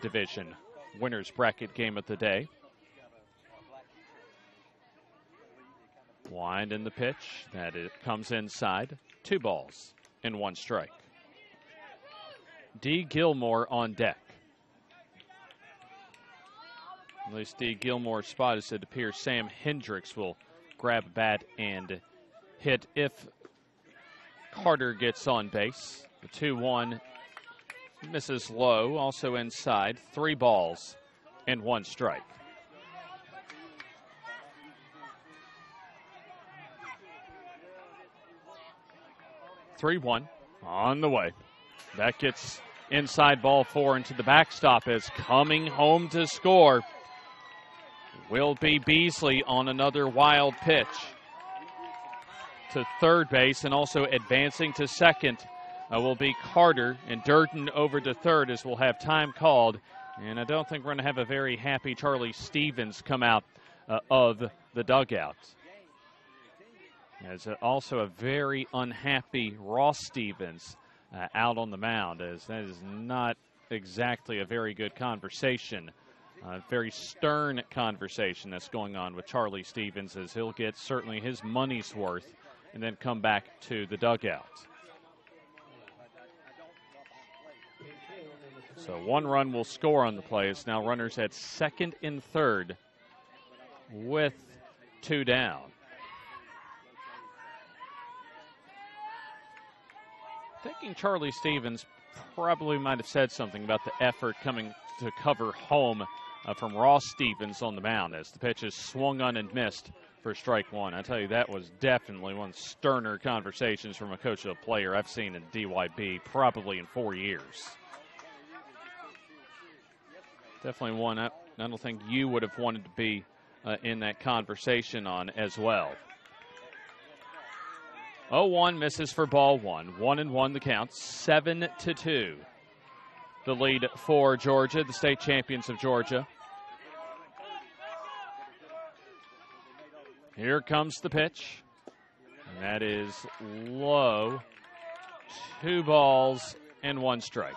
Division winner's bracket game of the day. Wind in the pitch, that it comes inside, 2 balls and 1 strike. D. Gilmore on deck. At least D. Gilmore's spot is it appears Sam Hendricks will grab a bat and hit if Carter gets on base. The 2-1 misses low, also inside, 3 balls and 1 strike. (3-1) on the way. That gets inside ball 4 into the backstop as coming home to score will be Beasley on another wild pitch to third base, and also advancing to second will be Carter, and Durden over to third as we'll have time called. And I don't think we're going to have a very happy Charlie Stevens come out of the dugout. There's also a very unhappy Ross Stevens out on the mound, as that is not exactly a very good conversation. Very stern conversation that's going on with Charlie Stevens, as he'll get certainly his money's worth and then come back to the dugout. So 1 run will score on the play. It's now runners at second and third with 2 down. Thinking Charlie Stevens probably might have said something about the effort coming to cover home from Ross Stevens on the mound as the pitch is swung on and missed for strike 1. I tell you, that was definitely one of the sterner conversations from a coach to a player I've seen in DYB probably in 4 years. Definitely one I don't think you would have wanted to be in that conversation on as well. 0-1 misses for ball 1. 1-1 the count. 7-2. The lead for Georgia, the state champions of Georgia. Here comes the pitch. And that is low. 2 balls and 1 strike.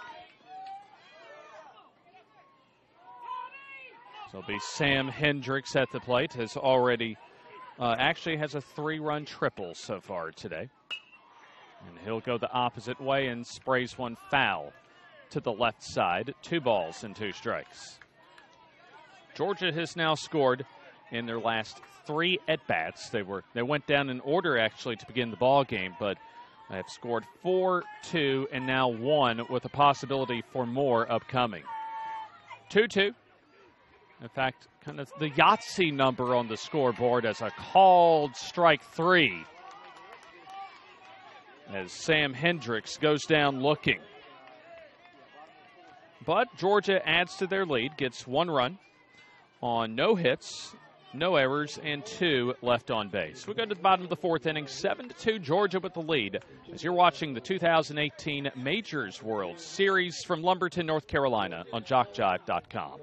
So it'll be Sam Hendricks at the plate. Has already actually has a 3-run triple so far today. And he'll go the opposite way and sprays 1 foul to the left side. 2 balls and 2 strikes. Georgia has now scored in their last 3 at-bats. They went down in order actually to begin the ball game, but they have scored 4, 2, and now 1 with a possibility for more upcoming. 2-2. In fact, kind of the Yahtzee number on the scoreboard as a called strike 3. As Sam Hendricks goes down looking. But Georgia adds to their lead, gets 1 run on no hits, no errors, and 2 left on base. We go to the bottom of the 4th inning, 7-2 Georgia with the lead as you're watching the 2018 Majors World Series from Lumberton, North Carolina on JockJive.com.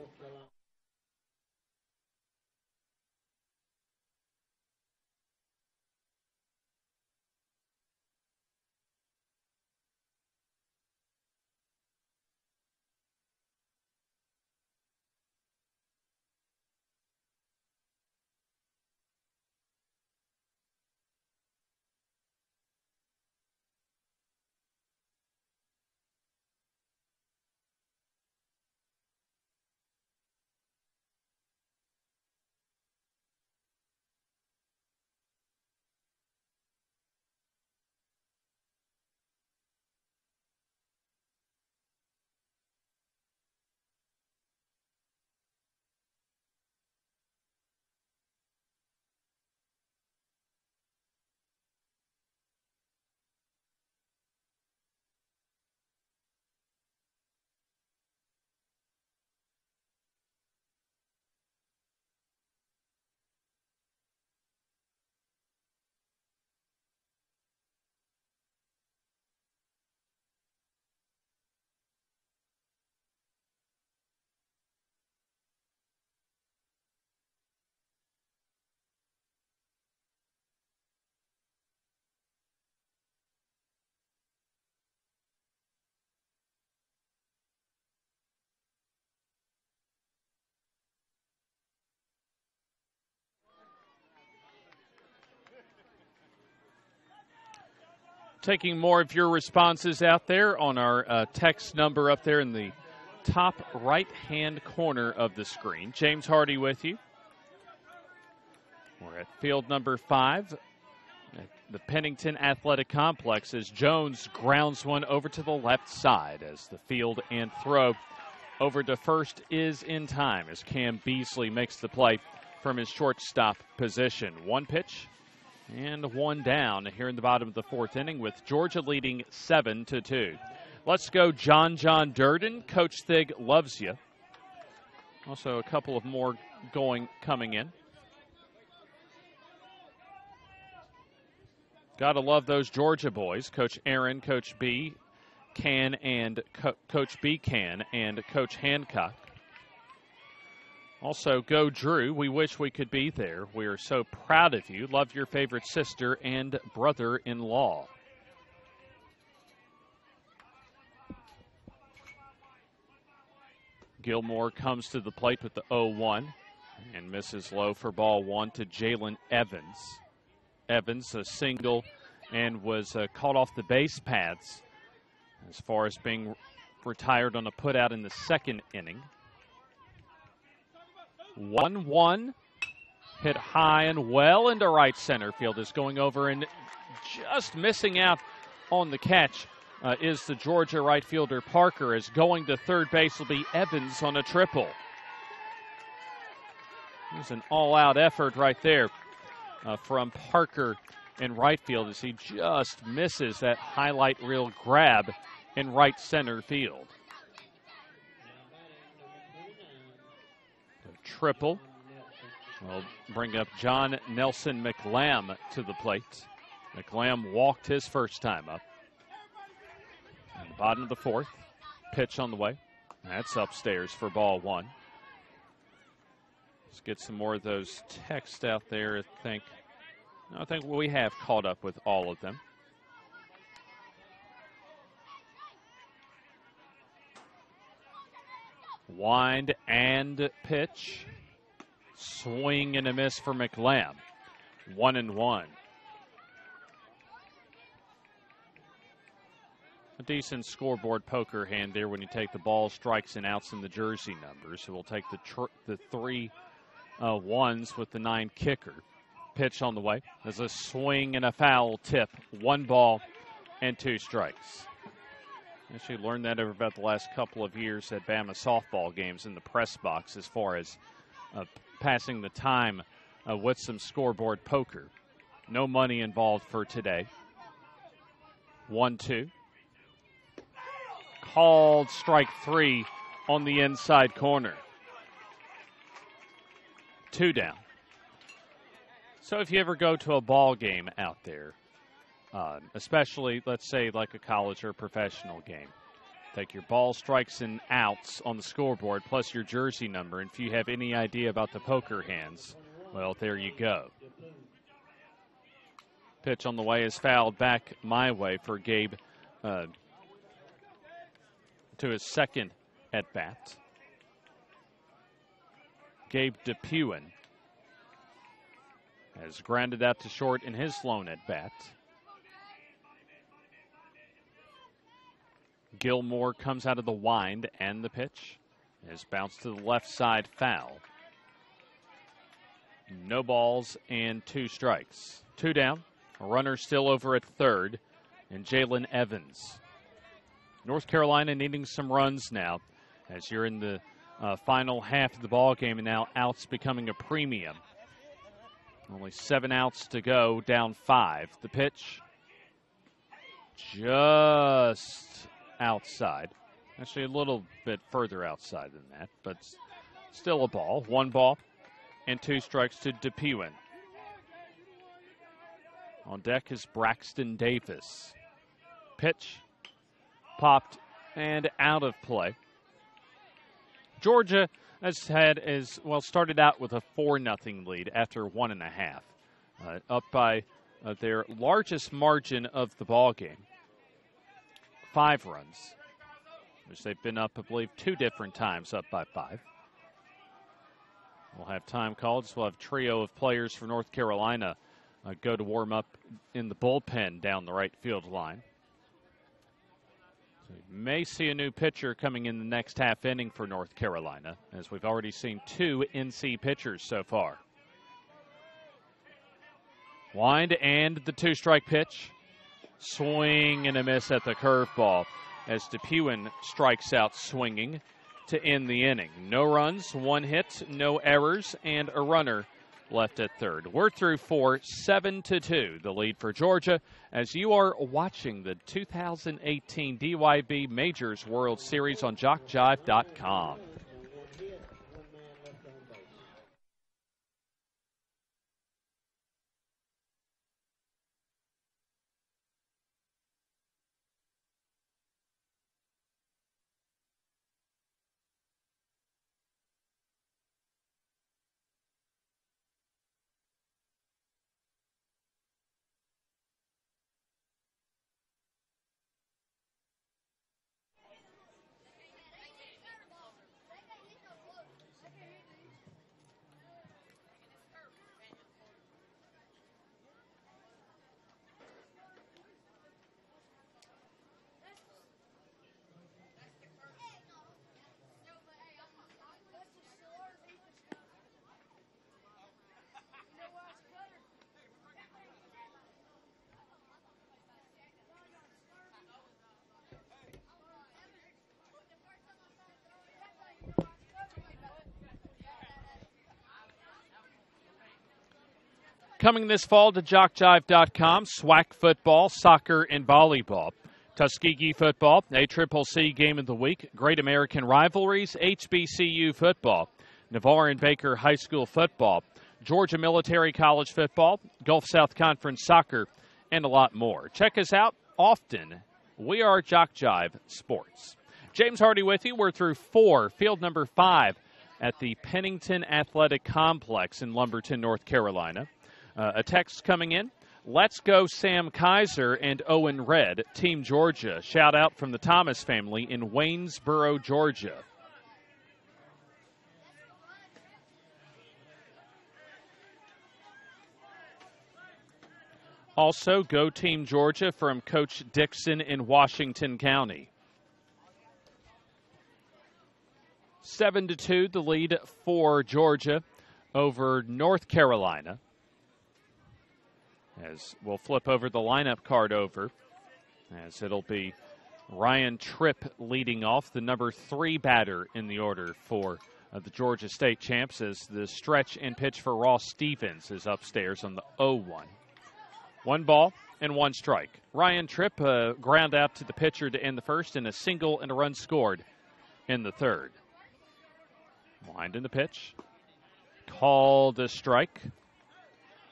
Taking more of your responses out there on our text number up there in the top right-hand corner of the screen. James Hardy with you. We're at field number 5 at the Pennington Athletic Complex as Jones grounds one over to the left side as the field and throw over to first is in time as Cam Beasley makes the play from his shortstop position. One pitch and one down here in the bottom of the 4th inning with Georgia leading 7-2. Let's go John Durden. Coach Thig loves you. Also a couple of more coming in. Gotta love those Georgia boys. Coach Aaron, Coach B, Can, and Coach B Can, and Coach Hancock. Also, go Drew. We wish we could be there. We are so proud of you. Love your favorite sister and brother-in-law. Gilmore comes to the plate with the 0-1 and misses low for ball 1 to Jalen Evans. Evans, a single, and was caught off the base paths as far as being retired on a putout in the 2nd inning. 1-1, hit high and well into right center field, is going over and just missing out on the catch is the Georgia right fielder Parker, as going to third base will be Evans on a triple. It was an all-out effort right there from Parker in right field as he just misses that highlight reel grab in right center field. The triple will bring up John Nelson McLam to the plate. McLam walked his first time up. And bottom of the 4th, pitch on the way. That's upstairs for ball 1. Let's get some more of those texts out there. I think we have caught up with all of them. Wind and pitch. Swing and a miss for McLam. 1-1. A decent scoreboard poker hand there when you take the ball, strikes, and outs in the jersey numbers. So we'll take the 3 ones with the 9 kicker. Pitch on the way. There's a swing and a foul tip. 1 ball and 2 strikes. Actually learned that over about the last couple of years at Bama softball games in the press box as far as passing the time with some scoreboard poker. No money involved for today. 1-2. Called strike 3 on the inside corner. 2 down. So if you ever go to a ball game out there, especially, let's say, like a college or professional game, take your ball, strikes, and outs on the scoreboard, plus your jersey number. And if you have any idea about the poker hands, well, there you go. Pitch on the way is fouled back my way for Gabe to his 2nd at-bat. Gabe DePewan has grounded out to short in his lone at-bat. Gilmore comes out of the wind, and the pitch is bounced to the left side, foul. No balls and 2 strikes. 2 down. A runner still over at third, and Jalen Evans. North Carolina needing some runs now as you're in the final half of the ball game, and now outs becoming a premium. Only 7 outs to go, down 5. The pitch just outside. Actually a little bit further outside than that, but still a ball. 1 ball and 2 strikes to DePewan. On deck is Braxton Davis. Pitch popped and out of play. Georgia started out with a 4-0 lead after 1.5. Up by their largest margin of the ball game. 5 runs, which they've been up, I believe, 2 different times up by 5. We'll have time called, so we'll have a trio of players for North Carolina go to warm up in the bullpen down the right field line. So we may see a new pitcher coming in the next half inning for North Carolina, as we've already seen 2 NC pitchers so far. Wind and the 2-strike pitch. Swing and a miss at the curveball as DePuin strikes out swinging to end the inning. No runs, 1 hit, no errors, and a runner left at third. We're through 4, 7-2, the lead for Georgia, as you are watching the 2018 DYB Majors World Series on JockJive.com. Coming this fall to JockJive.com, SWAC football, soccer, and volleyball. Tuskegee football, ACCC Game of the Week, Great American Rivalries, HBCU football, Navarre and Baker High School football, Georgia Military College football, Gulf South Conference soccer, and a lot more. Check us out often. We are JockJive Sports. James Hardy with you. We're through 4, field number 5 at the Pennington Athletic Complex in Lumberton, North Carolina. A text coming in. Let's go Sam Kaiser and Owen Red, Team Georgia. Shout out from the Thomas family in Waynesboro, Georgia. Also, go Team Georgia from Coach Dixon in Washington County. 7-2, the lead for Georgia over North Carolina. As we'll flip over the lineup card over, as it'll be Ryan Tripp leading off, the number 3 batter in the order for the Georgia State champs, as the stretch and pitch for Ross Stevens is upstairs on the 0-1. 1 ball and 1 strike. Ryan Tripp ground out to the pitcher to end the first, and a single and a run scored in the third. Wind in the pitch. Called a strike.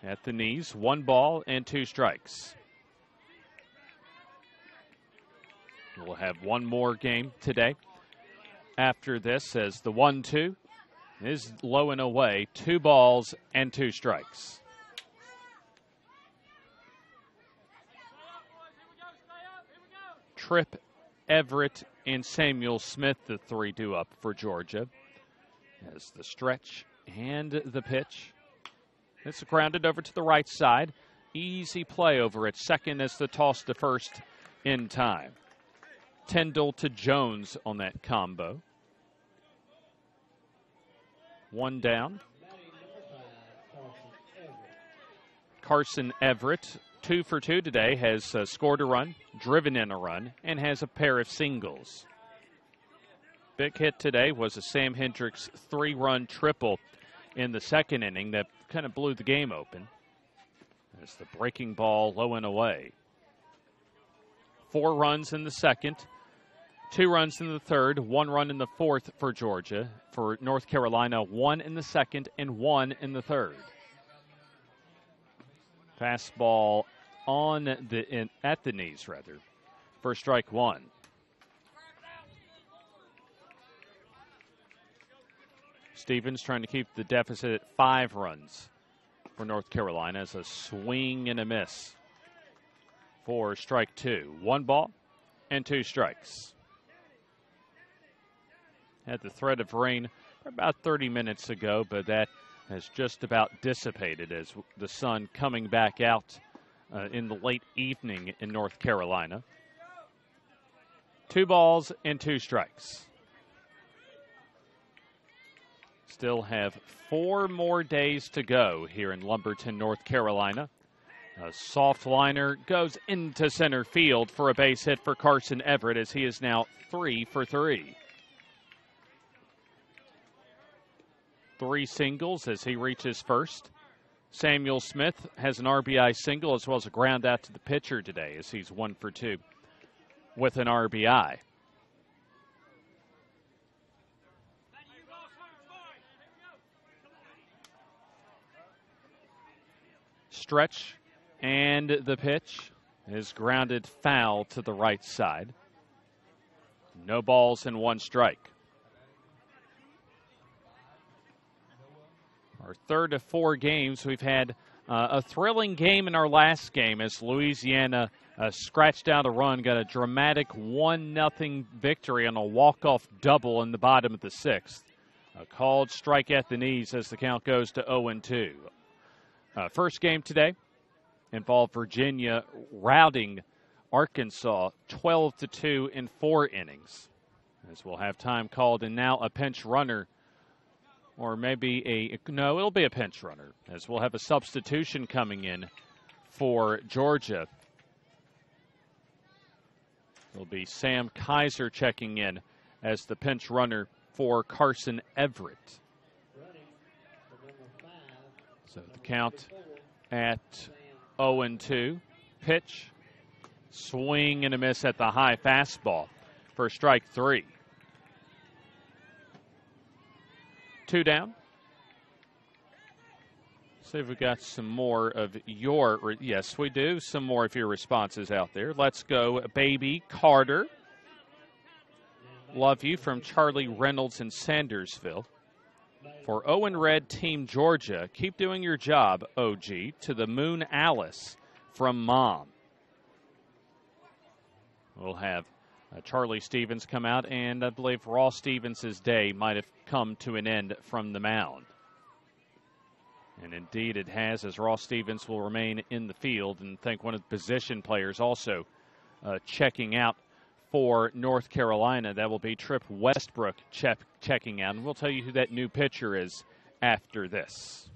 At the knees, 1 ball and 2 strikes. We'll have one more game today. After this, as the 1-2 is low and away, 2 balls and 2 strikes. Tripp, Everett, and Samuel Smith, the 3 due up for Georgia. As the stretch and the pitch. It's grounded over to the right side. Easy play over at second as the toss to first in time. Tyndall to Jones on that combo. 1 down. Carson Everett, 2 for 2 today, has scored a run, driven in a run, and has a pair of singles. Big hit today was a Sam Hendricks 3-run triple in the second inning that kind of blew the game open. As the breaking ball low and away. 4 runs in the second, 2 runs in the third, 1 run in the fourth for Georgia. For North Carolina, 1 in the second and 1 in the third. Fastball at the knees, rather. For strike 1. Stevens trying to keep the deficit at 5 runs for North Carolina as a swing and a miss for strike 2. 1 ball and 2 strikes. Had the threat of rain about 30 minutes ago, but that has just about dissipated as the sun coming back out in the late evening in North Carolina. 2 balls and 2 strikes. Still have 4 more days to go here in Lumberton, North Carolina. A soft liner goes into center field for a base hit for Carson Everett as he is now 3 for 3. 3 singles as he reaches first. Samuel Smith has an RBI single as well as a ground out to the pitcher today as he's 1 for 2 with an RBI. Stretch and the pitch is grounded foul to the right side. No balls and 1 strike. Our 3rd of 4 games, we've had a thrilling game in our last game as Louisiana scratched out a run, got a dramatic 1-0 victory on a walk-off double in the bottom of the 6th. A called strike at the knees as the count goes to 0-2. First game today involved Virginia routing Arkansas 12-2 in 4 innings. As we'll have time called, and now a pinch runner, or maybe it'll be a pinch runner, as we'll have a substitution coming in for Georgia. It'll be Sam Kaiser checking in as the pinch runner for Carson Everett. So the count at 0-2. Pitch, swing and a miss at the high fastball for strike 3. 2 down. See if we got some more of your, yes, we do, some more of your responses out there. Let's go, Baby Carter. Love you from Charlie Reynolds in Sandersville. For Owen Red Team Georgia, keep doing your job, OG. To the Moon Alice from Mom. We'll have Charlie Stevens come out, and I believe Ross Stevens' day might have come to an end from the mound. And indeed it has, as Ross Stevens will remain in the field, and I think one of the position players also checking out for North Carolina. That will be Trip Westbrook checking out. And we'll tell you who that new pitcher is after this.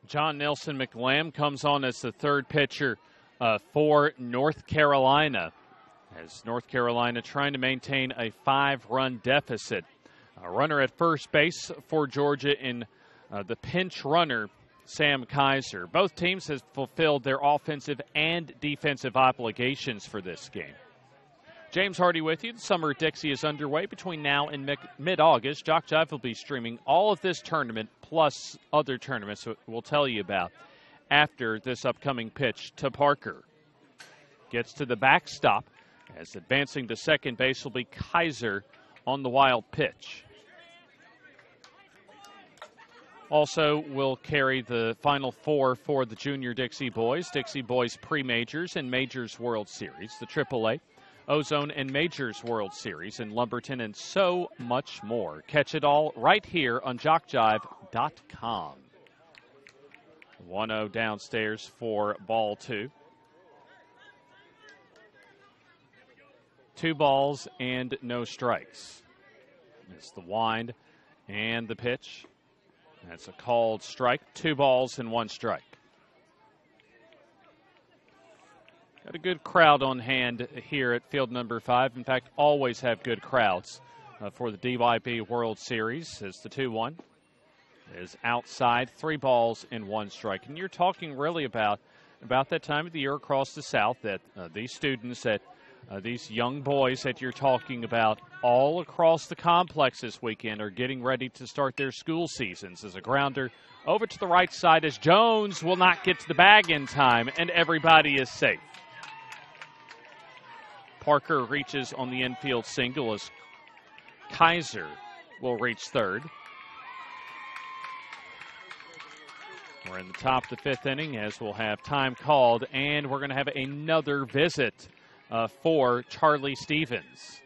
John Nelson McLam comes on as the 3rd pitcher for North Carolina, as North Carolina trying to maintain a 5-run deficit. A runner at first base for Georgia in the pinch runner, Sam Kaiser. Both teams have fulfilled their offensive and defensive obligations for this game. James Hardy with you. The Summer at Dixie is underway between now and mid-August. JockJive will be streaming all of this tournament plus other tournaments we'll tell you about after this upcoming pitch to Parker. Gets to the backstop as advancing to second base will be Kaiser on the wild pitch. Also will carry the Final Four for the Junior Dixie Boys Pre-Majors and Majors World Series, the AAA, Ozone and Majors World Series in Lumberton, and so much more. Catch it all right here on JockJive.com. 1-0 downstairs for ball 2. 2 balls and no strikes. It's the wind and the pitch. That's a called strike. 2 balls and 1 strike. Got a good crowd on hand here at field number 5. In fact, always have good crowds for the DYB World Series as the 2-1 is outside, 3 balls and 1 strike. And you're talking really about that time of the year across the South that these students, that these young boys that you're talking about all across the complex this weekend are getting ready to start their school seasons. As a grounder over to the right side as Jones will not get to the bag in time, and everybody is safe. Parker reaches on the infield single as Kaiser will reach third. We're in the top of the 5th inning as we'll have time called, and we're going to have another visit for Charlie Stevens.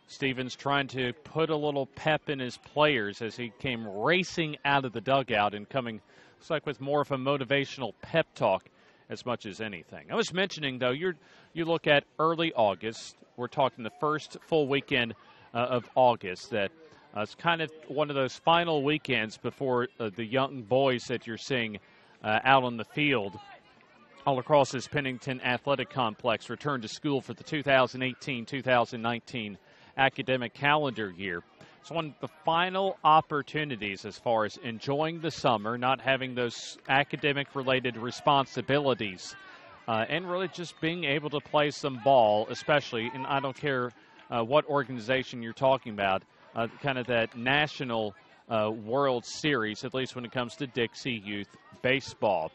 Stevens trying to put a little pep in his players as he came racing out of the dugout and coming, looks like, with more of a motivational pep talk as much as anything. I was mentioning, though, you look at early August. We're talking the first full weekend of August. That it's kind of one of those final weekends before the young boys that you're seeing out on the field all across this Pennington Athletic Complex return to school for the 2018-2019 academic calendar year. It's one of the final opportunities as far as enjoying the summer, not having those academic-related responsibilities, and really just being able to play some ball, especially, and I don't care what organization you're talking about, kind of that national World Series, at least when it comes to Dixie Youth Baseball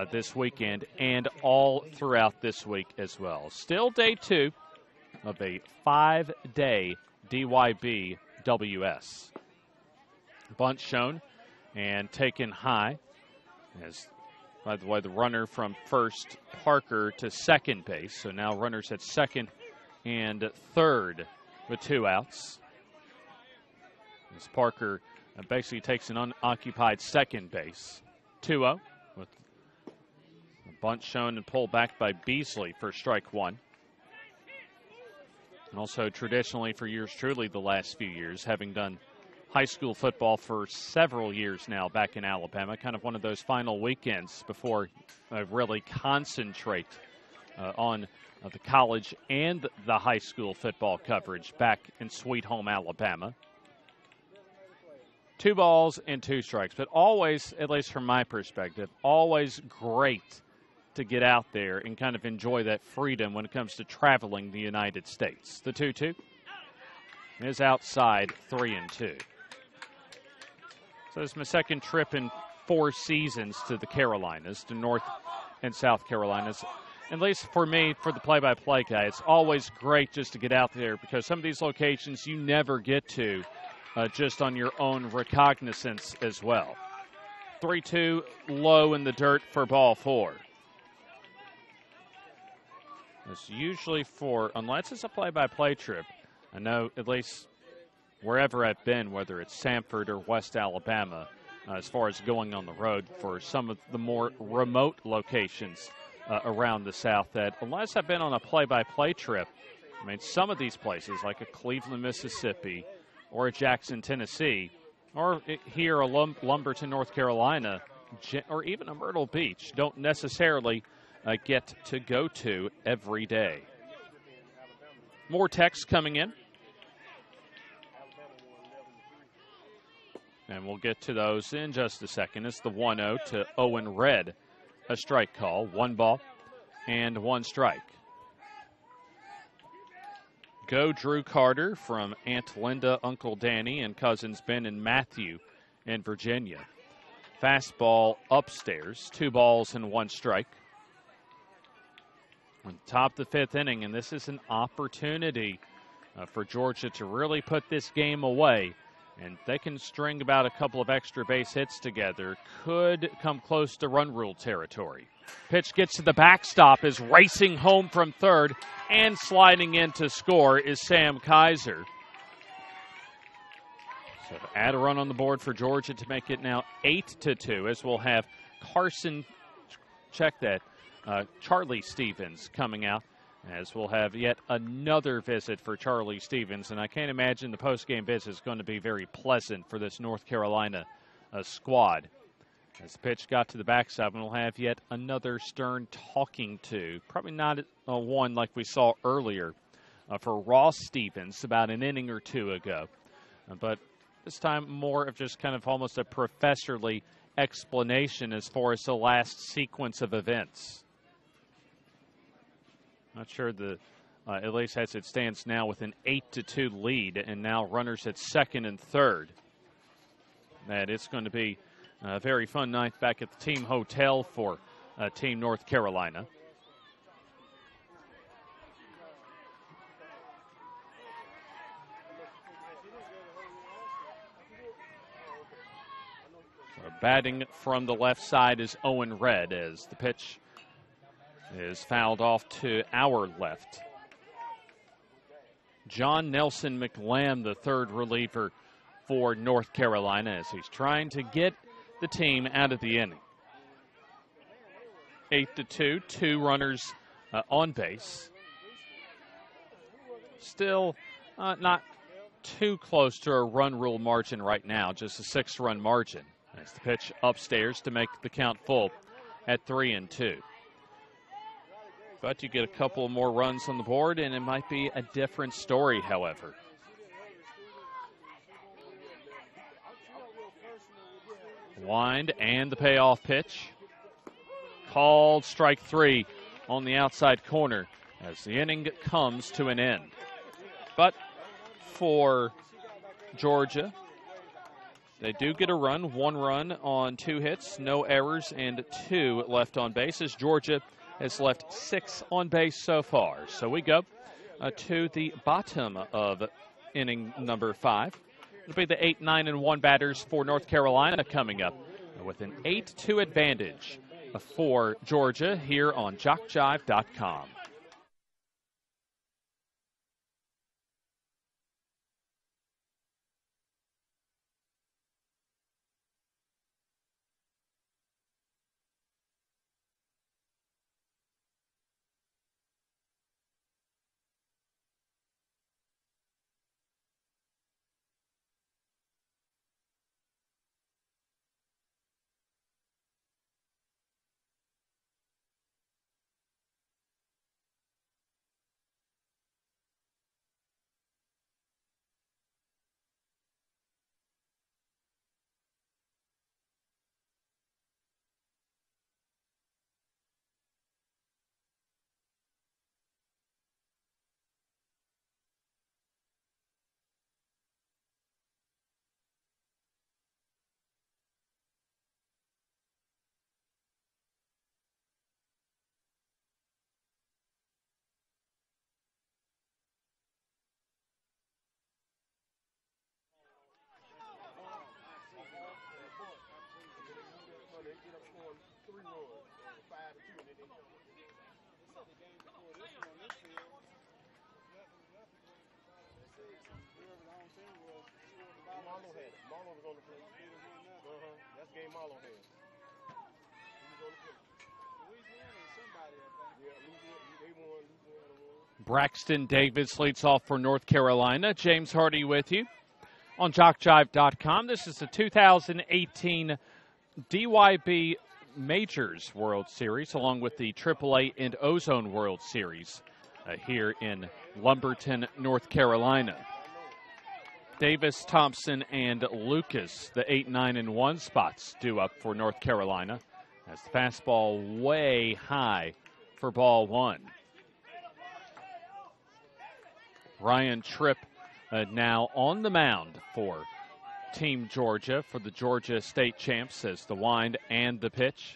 this weekend and all throughout this week as well. Still day 2 of a 5-day DYB WS. Bunt shown and taken high. As, by the way, the runner from first, Parker, to second base. So now runners at second and third with 2 outs. As Parker basically takes an unoccupied second base. 2-0 with a bunt shown and pulled back by Beasley for strike 1. And also traditionally for years truly the last few years, having done high school football for several years now back in Alabama, kind of one of those final weekends before I really concentrate on the college and the high school football coverage back in Sweet Home, Alabama. 2 balls and 2 strikes, but always, at least from my perspective, always great to get out there and kind of enjoy that freedom when it comes to traveling the United States. The 2-2 is outside, 3-2. So it's my second trip in 4 seasons to the Carolinas, to North and South Carolinas. At least for me, for the play-by-play guy, it's always great just to get out there because some of these locations you never get to just on your own recognizance as well. 3-2, low in the dirt for ball 4. It's usually unless it's a play-by-play trip, I know at least wherever I've been, whether it's Sanford or West Alabama, as far as going on the road for some of the more remote locations around the South, that unless I've been on a play-by-play trip, I mean, some of these places, like a Cleveland, Mississippi, or a Jackson, Tennessee, or here a Lumberton, North Carolina, or even a Myrtle Beach, don't necessarily get to go to every day. More text coming in. And we'll get to those in just a second. It's the 1-0 to Owen Red. A strike call. 1 ball and 1 strike. Go Drew Carter from Aunt Linda, Uncle Danny, and cousins Ben and Matthew in Virginia. Fastball upstairs. 2 balls and 1 strike. On top of the 5th inning, and this is an opportunity for Georgia to really put this game away. And they can string about a couple of extra base hits together. Could come close to run rule territory. Pitch gets to the backstop, is racing home from third, and sliding in to score is Sam Kaiser. So add a run on the board for Georgia to make it now 8-2, as we'll have Carson, check that, Charlie Stevens coming out, as we'll have yet another visit for Charlie Stevens. And I can't imagine the postgame visit is going to be very pleasant for this North Carolina squad. As the pitch got to the backside, we'll have yet another Stern talking to. Probably not one like we saw earlier for Ross Stevens about an inning or two ago. But this time more of just kind of almost a professorly explanation as far as the last sequence of events. Not sure at least as it stands now with an 8-2 lead, and now runners at second and third. That it's going to be a very fun night back at the team hotel for Team North Carolina. Batting from the left side is Owen Red as the pitch is fouled off to our left. John Nelson McLam, the third reliever for North Carolina, as he's trying to get the team out of the inning. 8-2, 2 runners on base. Still not too close to a run rule margin right now, just a 6-run margin. As the pitch upstairs to make the count full at 3-2. But you get a couple more runs on the board, and it might be a different story, however. Wind and the payoff pitch. Called strike 3 on the outside corner as the inning comes to an end. But for Georgia, they do get a run, 1 run on 2 hits, no errors, and 2 left on base, as Georgia has left 6 on base so far. So we go to the bottom of inning number 5. It'll be the 8, 9, and 1 batters for North Carolina coming up with an 8-2 advantage for Georgia here on JockJive.com. Braxton Davis leads off for North Carolina. James Hardy with you on JockJive.com. This is the 2018 DYB Majors World Series, along with the AAA and Ozone World Series here in Lumberton, North Carolina. Davis, Thompson, and Lucas, the 8, 9, and 1 spots due up for North Carolina, as the fastball way high for ball 1. Ryan Tripp now on the mound for Team Georgia, for the Georgia State champs, as the wind and the pitch.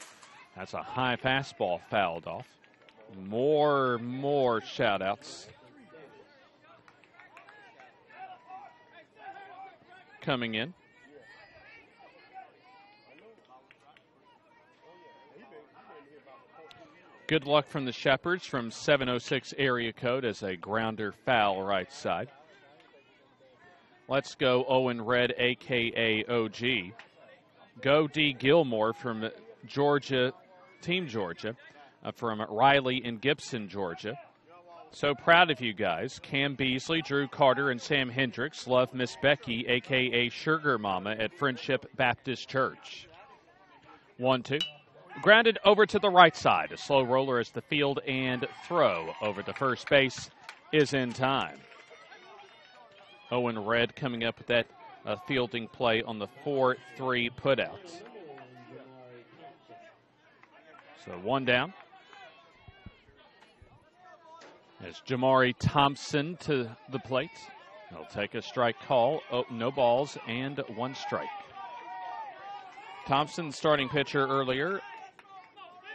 That's a high fastball fouled off. More shout-outs coming in. Good luck from the Shepherds from 706 area code as a grounder foul right side. Let's go Owen Red, a.k.a. OG. Go D. Gilmore from Georgia, Team Georgia, from Riley and Gibson, Georgia. So proud of you guys. Cam Beasley, Drew Carter, and Sam Hendricks. Love Miss Becky, a.k.a. Sugar Mama, at Friendship Baptist Church. 1-2. Grounded over to the right side. A slow roller as the field and throw over to first base is in time. Owen Red coming up with that fielding play on the 4-3 putouts. So 1 down. As Jamari Thompson to the plate. He'll take a strike call. Oh, no balls and 1 strike. Thompson, starting pitcher earlier,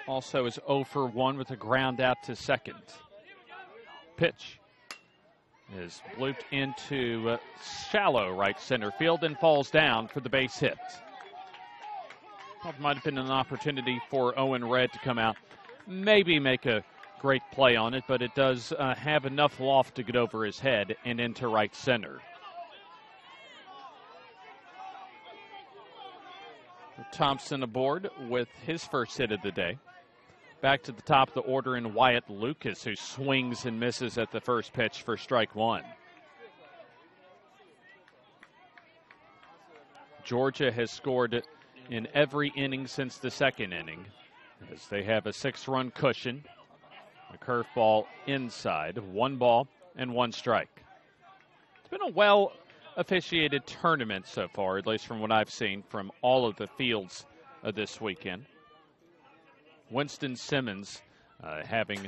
also is 0 for 1 with a ground out to second. Pitch is blooped into shallow right center field and falls down for the base hit. Well, might have been an opportunity for Owen Red to come out, maybe make a great play on it, but it does have enough loft to get over his head and into right center. Thompson aboard with his first hit of the day. Back to the top of the order in Wyatt Lucas, who swings and misses at the first pitch for strike 1. Georgia has scored in every inning since the second inning, as they have a 6-run cushion. A curveball inside, 1 ball and 1 strike. It's been a well-officiated tournament so far, at least from what I've seen from all of the fields this weekend. Winston Simmons having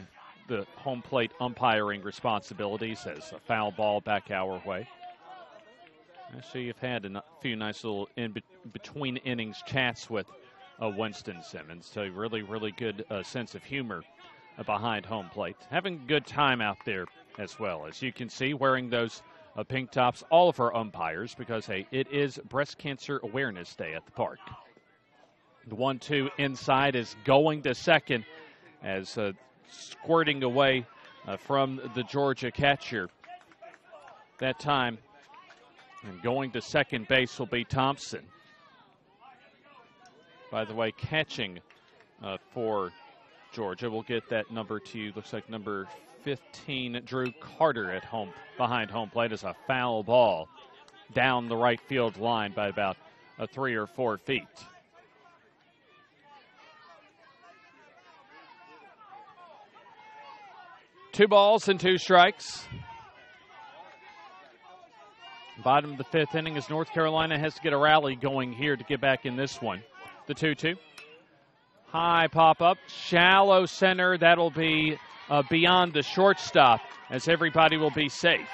the home plate umpiring responsibilities as a foul ball back our way. Actually, you've had a few nice little between innings chats with Winston Simmons. So really, really good sense of humor behind home plate. Having a good time out there as well. As you can see, wearing those pink tops, all of our umpires, because, hey, it is Breast Cancer Awareness Day at the park. The 1-2 inside is going to second as squirting away from the Georgia catcher. That time, and going to second base will be Thompson. By the way, catching for Georgia, we'll get that number to you. Looks like number 15, Drew Carter at home, behind home plate, is a foul ball down the right field line by about 3 or 4 feet. Two balls and 2 strikes. Bottom of the 5th inning as North Carolina has to get a rally going here to get back in this one. The 2-2. High pop-up, shallow center. That'll be beyond the shortstop as everybody will be safe.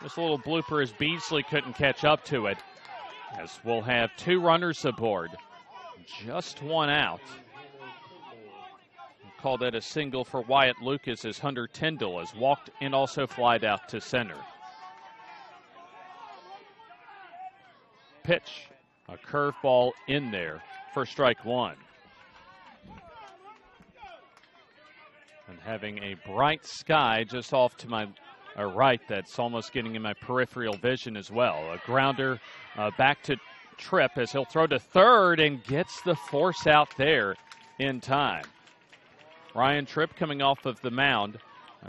This little blooper as Beasley couldn't catch up to it, as we'll have 2 runners aboard. Just 1 out. Call that a single for Wyatt Lucas as Hunter Tyndall has walked and also flied out to center. Pitch, a curveball in there for strike 1. And having a bright sky just off to my right that's almost getting in my peripheral vision as well. A grounder back to Tripp as he'll throw to third and gets the force out there in time. Ryan Tripp coming off of the mound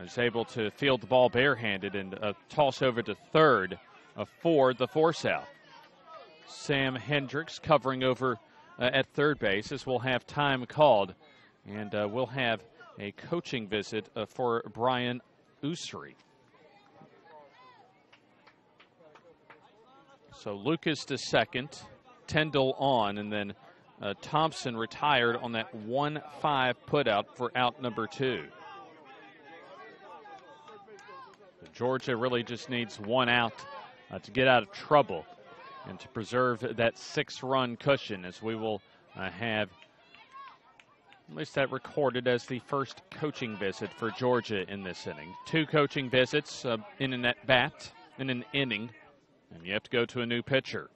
is able to field the ball barehanded and toss over to third for the force out. Sam Hendricks covering over at third base as we'll have time called, and we'll have a coaching visit for Brian Usry. So Lucas to second, Tyndall on, and then Thompson retired on that 1-5 putout for out number 2. Georgia really just needs 1 out to get out of trouble and to preserve that 6-run cushion, as we will have at least that recorded as the first coaching visit for Georgia in this inning. 2 coaching visits in an at-bat, in an inning, and you have to go to a new pitcher.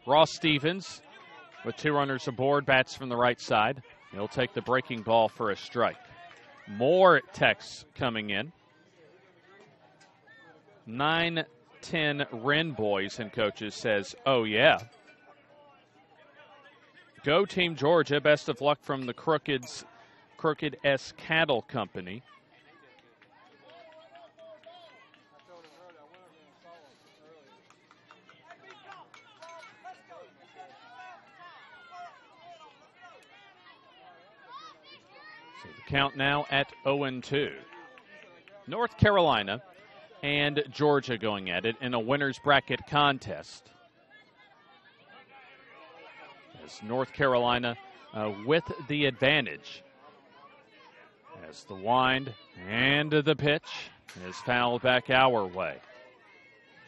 Ross Stevens with 2 runners aboard, bats from the right side. He'll take the breaking ball for a strike. More texts coming in. 910 Wren Boys and Coaches says, oh yeah. Go Team Georgia, best of luck from the Crooked S Cattle Company. So the count now at 0-2. North Carolina and Georgia going at it in a winner's bracket contest. As North Carolina with the advantage. As the wind and the pitch is fouled back our way.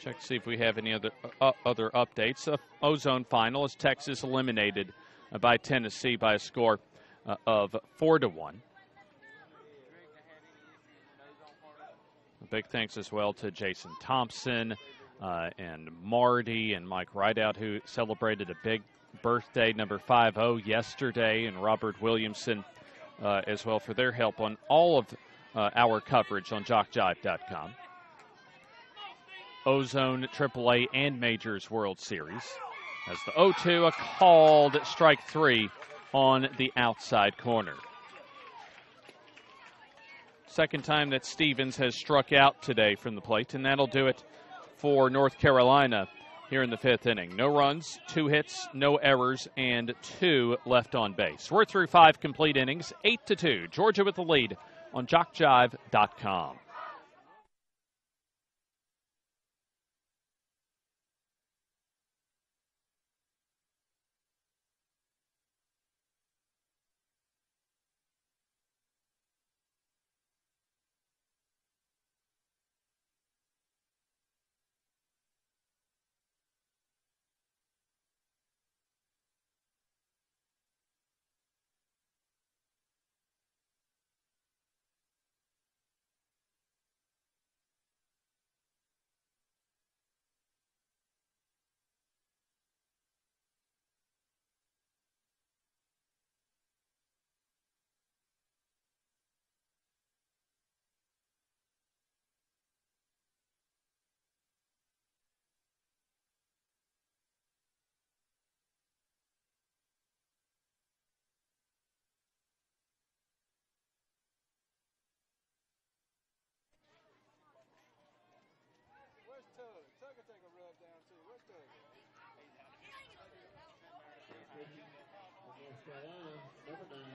Check to see if we have any other updates. Ozone final as Texas eliminated by Tennessee by a score of 4-1. A big thanks as well to Jason Thompson and Marty and Mike Rideout, who celebrated a big birthday, number 50, yesterday, and Robert Williamson as well for their help on all of our coverage on JockJive.com. Ozone AAA and Majors World Series. As the 0-2, a called strike 3 on the outside corner. Second time that Stevens has struck out today from the plate, and that'll do it for North Carolina here in the fifth inning. No runs, 2 hits, no errors, and 2 left on base. We're through 5 complete innings, 8-2. Georgia with the lead on JockJive.com.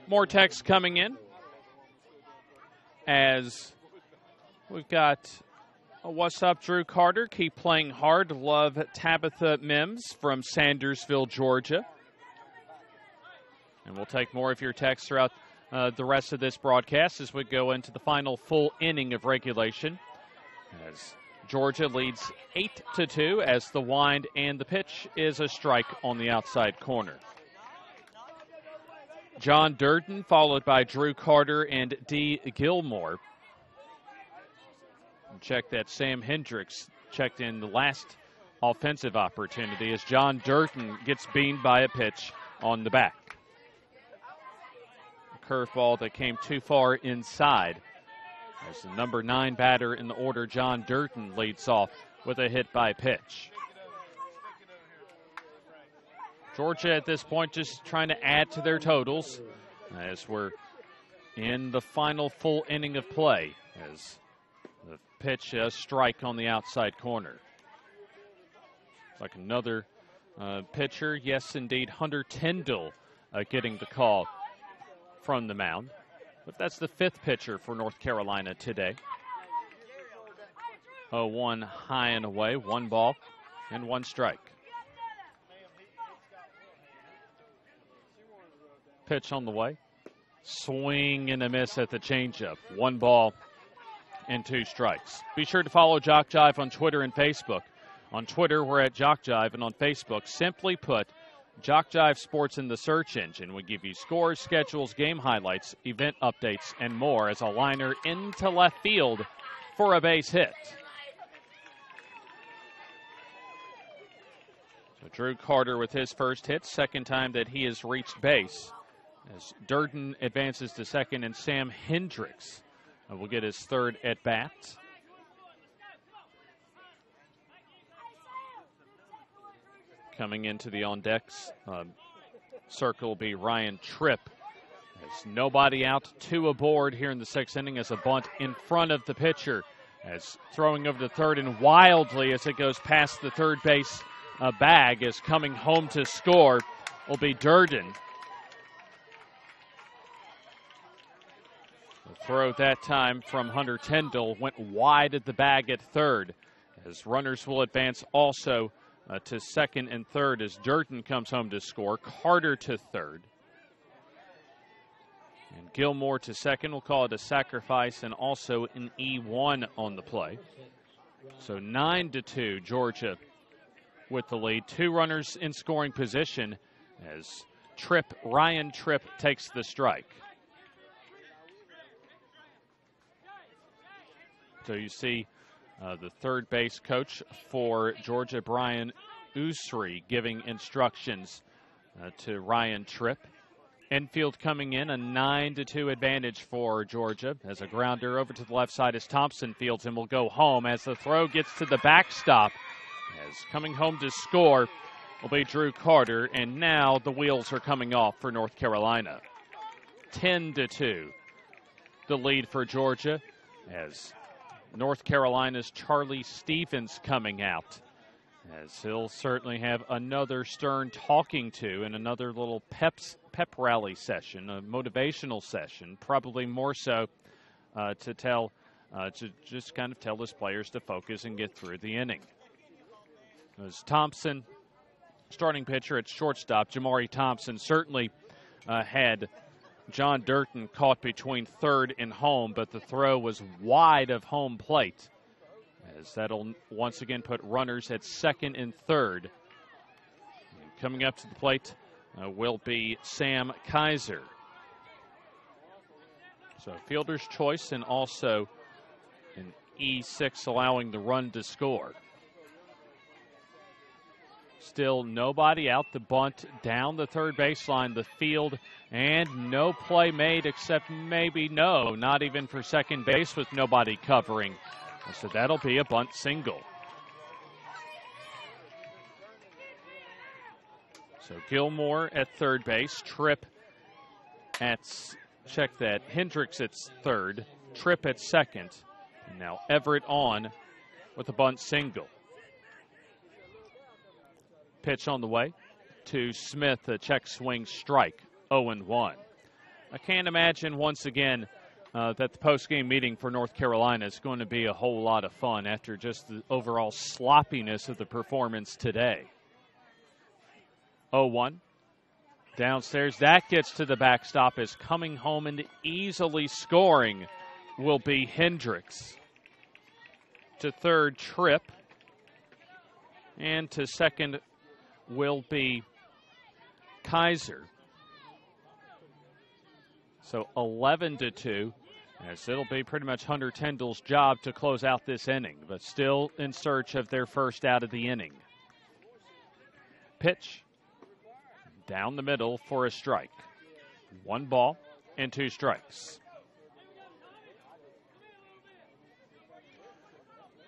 More text coming in as we've got what's up, Drew Carter. Keep playing hard. Love Tabitha Mims from Sandersville, Georgia. And we'll take more of your texts throughout the rest of this broadcast as we go into the final full inning of regulation. As Georgia leads 8-2 as the wind and the pitch is a strike on the outside corner. John Durden, followed by Drew Carter and D. Gilmore. Check that Sam Hendricks checked in the last offensive opportunity as John Durden gets beamed by a pitch on the back. A curveball that came too far inside. As the number 9 batter in the order, John Durden, leads off with a hit by pitch. Georgia at this point just trying to add to their totals as we're in the final full inning of play as the pitch, a strike on the outside corner. It's like another pitcher. Yes, indeed, Hunter Tyndall getting the call from the mound. But that's the 5th pitcher for North Carolina today. 0-1 high and away, 1 ball and 1 strike. Pitch on the way. Swing and a miss at the changeup. 1 ball and 2 strikes. Be sure to follow JockJive on Twitter and Facebook. On Twitter, we're at JockJive, and on Facebook, simply put, JockJive Sports in the search engine. We give you scores, schedules, game highlights, event updates, and more as a liner into left field for a base hit. So Drew Carter with his first hit, second time that he has reached base. As Durden advances to second, and Sam Hendricks will get his 3rd at bat. Coming into the on decks circle will be Ryan Tripp. As nobody out, 2 aboard here in the 6th inning as a bunt in front of the pitcher. As throwing over to third and wildly as it goes past the third base bag, as coming home to score will be Durden. The throw that time from Hunter Tyndall went wide at the bag at third, as runners will advance also to second and third as Durden comes home to score. Carter to third. And Gilmore to second. We'll call it a sacrifice and also an E1 on the play. So 9-2, Georgia with the lead. Two runners in scoring position as Ryan Tripp takes the strike. So you see the third base coach for Georgia, Brian Usry, giving instructions to Ryan Tripp. Infield coming in, a 9-2 advantage for Georgia as a grounder over to the left side as Thompson fields and will go home as the throw gets to the backstop. As coming home to score will be Drew Carter, and now the wheels are coming off for North Carolina. 10-2, the lead for Georgia as North Carolina's Charlie Stevens coming out, as he'll certainly have another Stern talking to and another little pep rally session, a motivational session, probably more so to just kind of tell his players to focus and get through the inning. As Thompson, starting pitcher at shortstop, Jamari Thompson certainly had John Durden caught between third and home, but the throw was wide of home plate, as that'll once again put runners at second and third. And coming up to the plate will be Sam Kaiser. So fielder's choice and also an E6 allowing the run to score. Still nobody out. The bunt down the third baseline, the field, and no play made except maybe not even for second base with nobody covering. So that'll be a bunt single. So Gilmore at third base, Tripp Hendricks at third, Tripp at second, and now Everett on with a bunt single. Pitch on the way to Smith, a check swing strike, 0-1. I can't imagine once again that the post-game meeting for North Carolina is going to be a whole lot of fun after just the overall sloppiness of the performance today. 0-1. Downstairs, that gets to the backstop as coming home and easily scoring will be Hendricks. To third, Tripp. And to second will be Kaiser. So 11-2, as it'll be pretty much Hunter Tyndall's job to close out this inning, but still in search of their first out of the inning. Pitch down the middle for a strike. 1 ball and 2 strikes.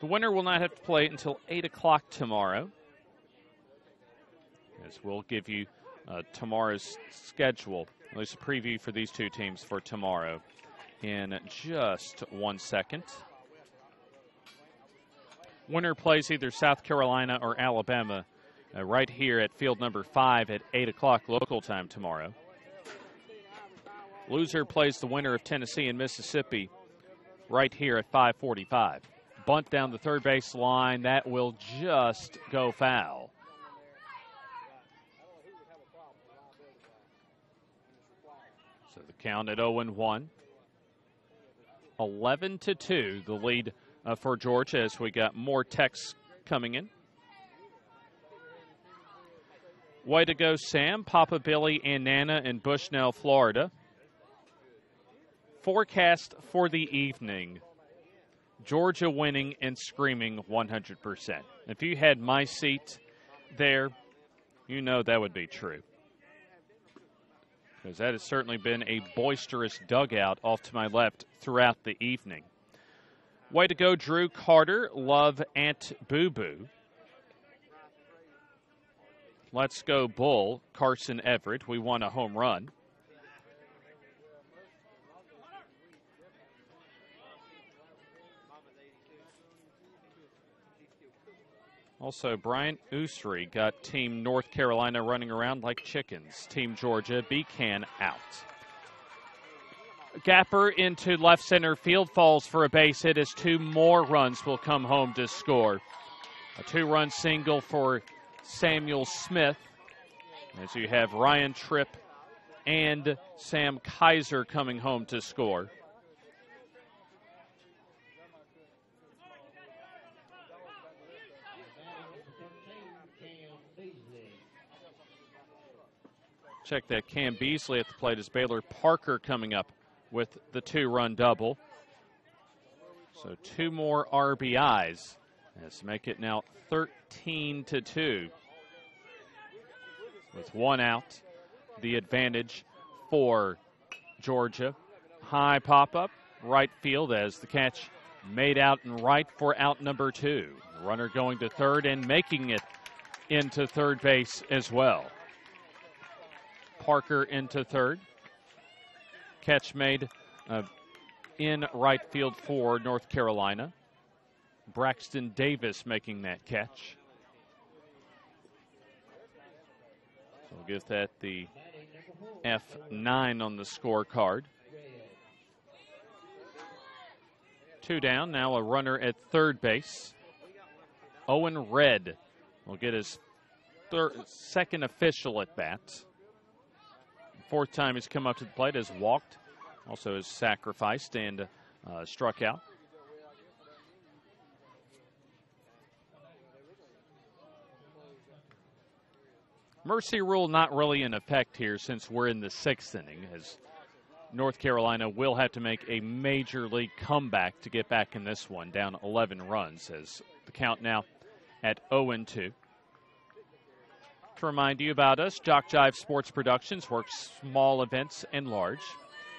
The winner will not have to play until 8 o'clock tomorrow, as we'll give you tomorrow's schedule, at least a preview for these two teams for tomorrow in just 1 second. Winner plays either South Carolina or Alabama right here at field number 5 at 8 o'clock local time tomorrow. Loser plays the winner of Tennessee and Mississippi right here at 5:45. Bunt down the third base line, that will just go foul. So the count at 0-1. 11-2, the lead for Georgia as we got more texts coming in. Way to go, Sam, Papa Billy, and Nana in Bushnell, Florida. Forecast for the evening. Georgia winning and screaming 100%. If you had my seat there, you know that would be true, because that has certainly been a boisterous dugout off to my left throughout the evening. Way to go, Drew Carter. Love Aunt Boo Boo. Let's go, Bull. Carson Everett. We won a home run. Also, Brian Usry got Team North Carolina running around like chickens. Team Georgia, Becan out. Gapper into left center field, falls for a base hit as 2 more runs will come home to score. A 2-run single for Samuel Smith, as you have Ryan Tripp and Sam Kaiser coming home to score. Check that Cam Beasley at the plate as Baylor Parker coming up with the 2-run double. So 2 more RBIs. Let's make it now 13-2. With 1 out, the advantage for Georgia. High pop-up, right field as the catch made out and right for out number 2. The runner going to third and making it into third base as well. Parker into third. Catch made in right field for North Carolina. Braxton Davis making that catch. So we'll give that the F9 on the scorecard. 2 down, now a runner at third base. Owen Red will get his second official at bat. 4th time he's come up to the plate, has walked, also has sacrificed and struck out. Mercy rule not really in effect here since we're in the 6th inning, as North Carolina will have to make a major league comeback to get back in this one, down 11 runs, as the count now at 0-2. To remind you about us, JockJive Sports Productions works small events and large,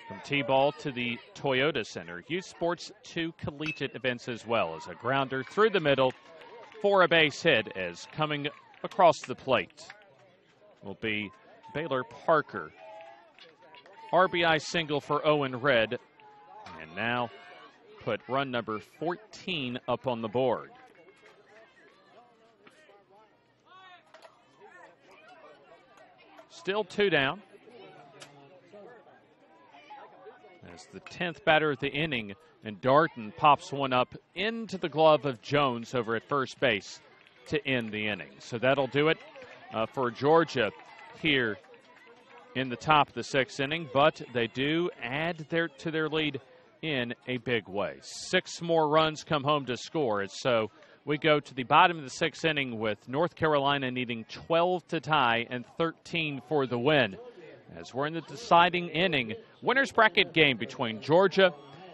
from T-ball to the Toyota Center. Youth sports to collegiate events as well, as a grounder through the middle for a base hit, as coming across the plate will be Baylor Parker. RBI single for Owen Red, and now put run number 14 up on the board. Still 2 down. As the 10th batter of the inning, and Darton pops one up into the glove of Jones over at first base to end the inning. So that'll do it for Georgia here in the top of the 6th inning, but they do add to their lead in a big way. 6 more runs come home to score, and so we go to the bottom of the 6th inning with North Carolina needing 12 to tie and 13 for the win. As we're in the deciding inning, winner's bracket game between Georgia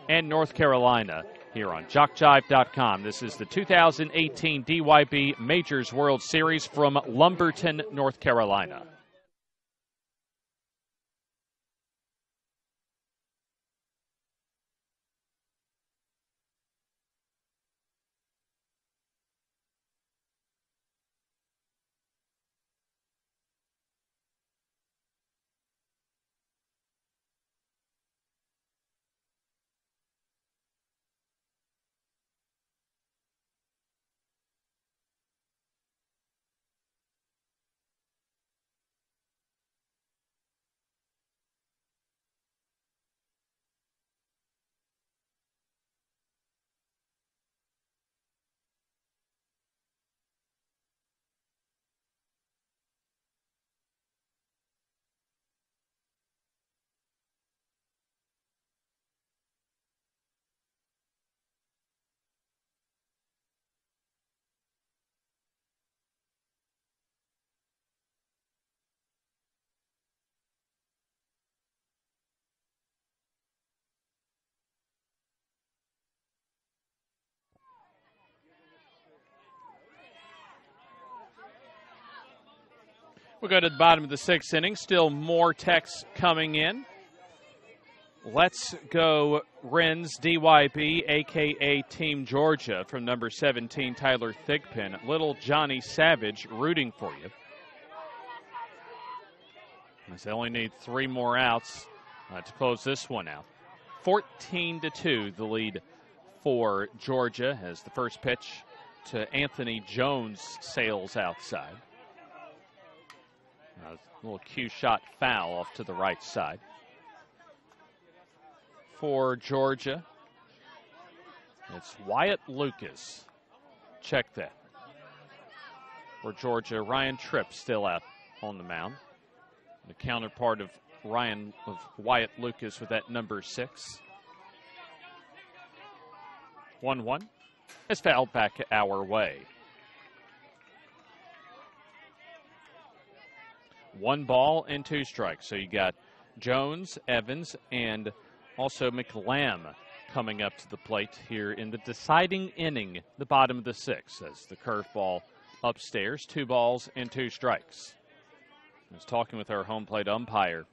and North Carolina here on JockJive.com. This is the 2018 DYB Majors World Series from Lumberton, North Carolina. We'll go to the bottom of the 6th inning. Still more texts coming in. Let's go Renz DYB, a.k.a. Team Georgia, from number 17, Tyler Thigpen. Little Johnny Savage rooting for you. As they only need 3 more outs to close this one out. 14-2, the lead for Georgia, as the first pitch to Anthony Jones sails outside. A little cue shot foul off to the right side. for Georgia. It's Wyatt Lucas. Check that. For Georgia, Ryan Tripp still out on the mound. The counterpart of Wyatt Lucas with that number 6. 1-1 is fouled back our way. 1 ball and 2 strikes. So you got Jones, Evans, and also McLam coming up to the plate here in the deciding inning, the bottom of the 6th, as the curveball upstairs. 2 balls and 2 strikes. I was talking with our home plate umpire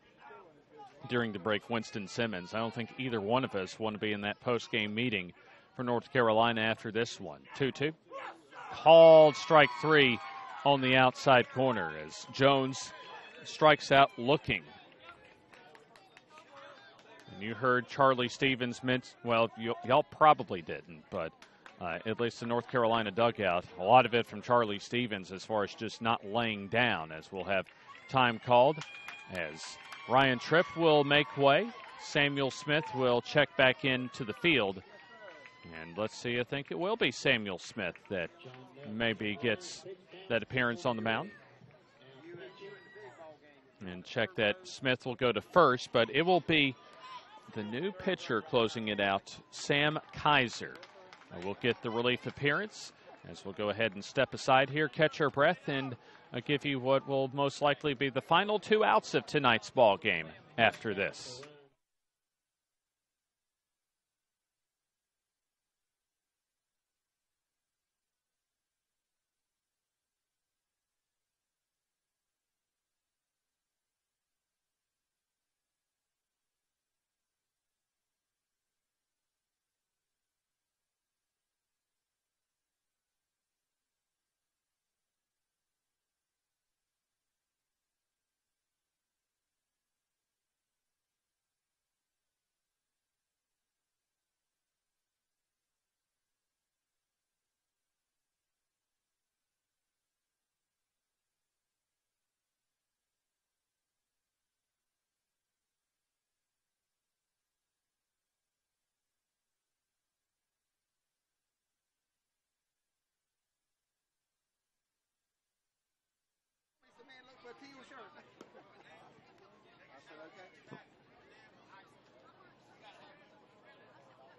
during the break, Winston Simmons. I don't think either one of us want to be in that post-game meeting for North Carolina after this one. 2-2. Called strike 3 on the outside corner as Jones strikes out looking. And you heard Charlie Stevens well, y'all probably didn't, but at least the North Carolina dugout, a lot of it from Charlie Stevens as far as just not laying down, as we'll have time called as Ryan Tripp will make way. Samuel Smith will check back into the field. And let's see, I think it will be Samuel Smith that maybe gets that appearance on the mound. And check that Smith will go to first, but it will be the new pitcher closing it out, Sam Kaiser. We'll get the relief appearance as we'll go ahead and step aside here, catch our breath, and give you what will most likely be the final 2 outs of tonight's ball game after this.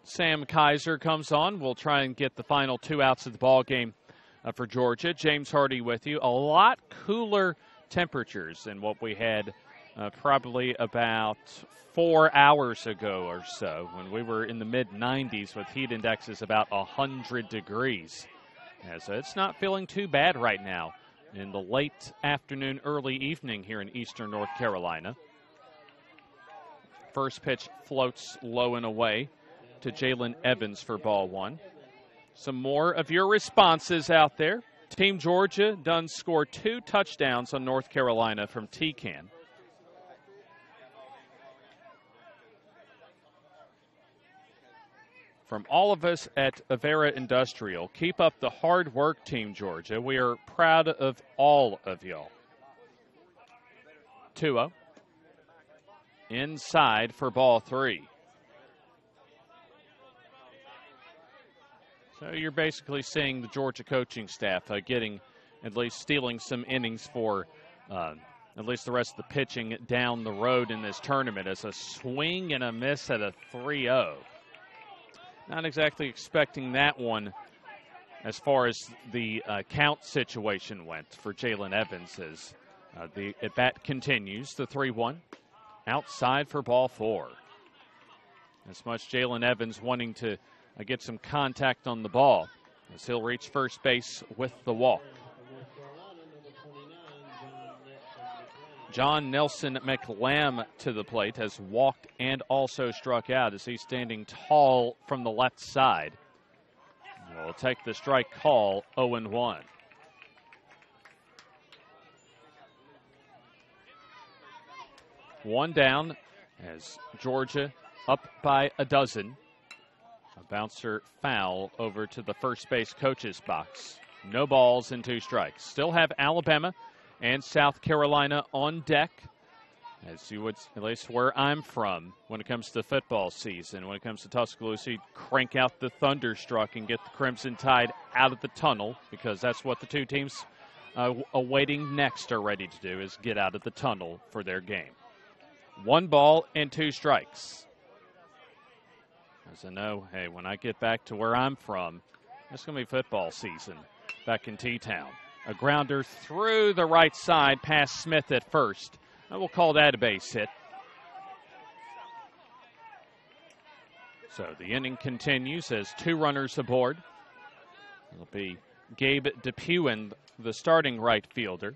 Sam Kaiser comes on. We'll try and get the final 2 outs of the ball game for Georgia. James Hardy with you. A lot cooler temperatures than what we had probably about 4 hours ago or so, when we were in the mid-90s with heat indexes about 100 degrees. So it's not feeling too bad right now in the late afternoon, early evening here in eastern North Carolina. First pitch floats low and away to Jalen Evans for ball 1. Some more of your responses out there. Team Georgia done score 2 touchdowns on North Carolina from TCAN. From all of us at Avera Industrial, keep up the hard work, Team Georgia. We are proud of all of y'all. 2-0. Inside for ball 3. So you're basically seeing the Georgia coaching staff getting, at least stealing some innings for at least the rest of the pitching down the road in this tournament, as a swing and a miss at a 3-0. Not exactly expecting that one as far as the count situation went for Jalen Evans, as the at-bat continues. The 3-1 outside for ball 4. As much Jalen Evans wanting to get some contact on the ball, as he'll reach first base with the walk. John Nelson McLam to the plate, has walked and also struck out as he's standing tall from the left side. We'll take the strike call, 0-1. One down as Georgia up by a dozen. A bouncer foul over to the first base coach's box. No balls and 2 strikes. Still have Alabama and South Carolina on deck As you would, at least where I'm from, when it comes to football season, when it comes to Tuscaloosa, you crank out the Thunderstruck and get the Crimson Tide out of the tunnel, because that's what the two teams awaiting next are ready to do, is get out of the tunnel for their game. 1 ball and 2 strikes. As I know, hey, when I get back to where I'm from, it's going to be football season back in T-Town. A grounder through the right side past Smith at first. We'll call that a base hit. So the inning continues as 2 runners aboard. It'll be Gabe DePew, the starting right fielder,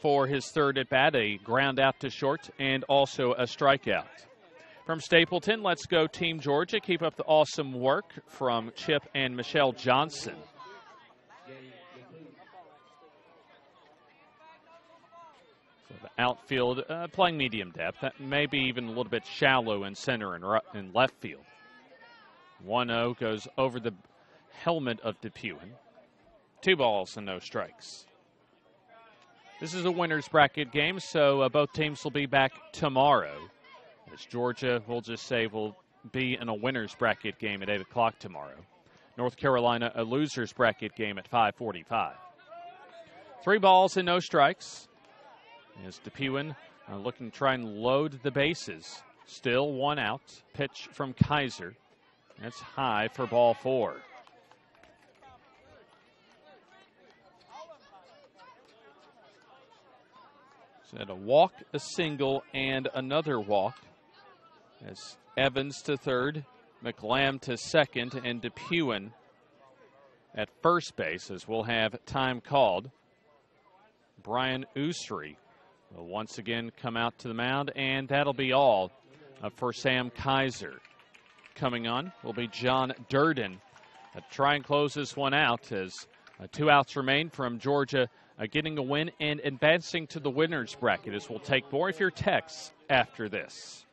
for his 3rd at bat, a ground out to short and also a strikeout. From Stapleton, let's go Team Georgia. Keep up the awesome work from Chip and Michelle Johnson. So the outfield playing medium depth, maybe even a little bit shallow in center and left field. 1-0 goes over the helmet of DePew. 2 balls and no strikes. This is a winner's bracket game, so both teams will be back tomorrow. As Georgia, we'll just say, will be in a winner's bracket game at 8 o'clock tomorrow. North Carolina, a loser's bracket game at 5:45. 3 balls and no strikes. As DePew looking to try and load the bases. Still 1 out. Pitch from Kaiser. That's high for ball 4. So had a walk, a single, and another walk. As Evans to 3rd, McLam to 2nd, and DePew at first base, as we'll have time called. Brian Usry will once again come out to the mound, and that'll be all for Sam Kaiser. Coming on will be John Durden. Try and close this one out as 2 outs remain from Georgia getting a win and advancing to the winner's bracket, as we'll take more of your texts after this.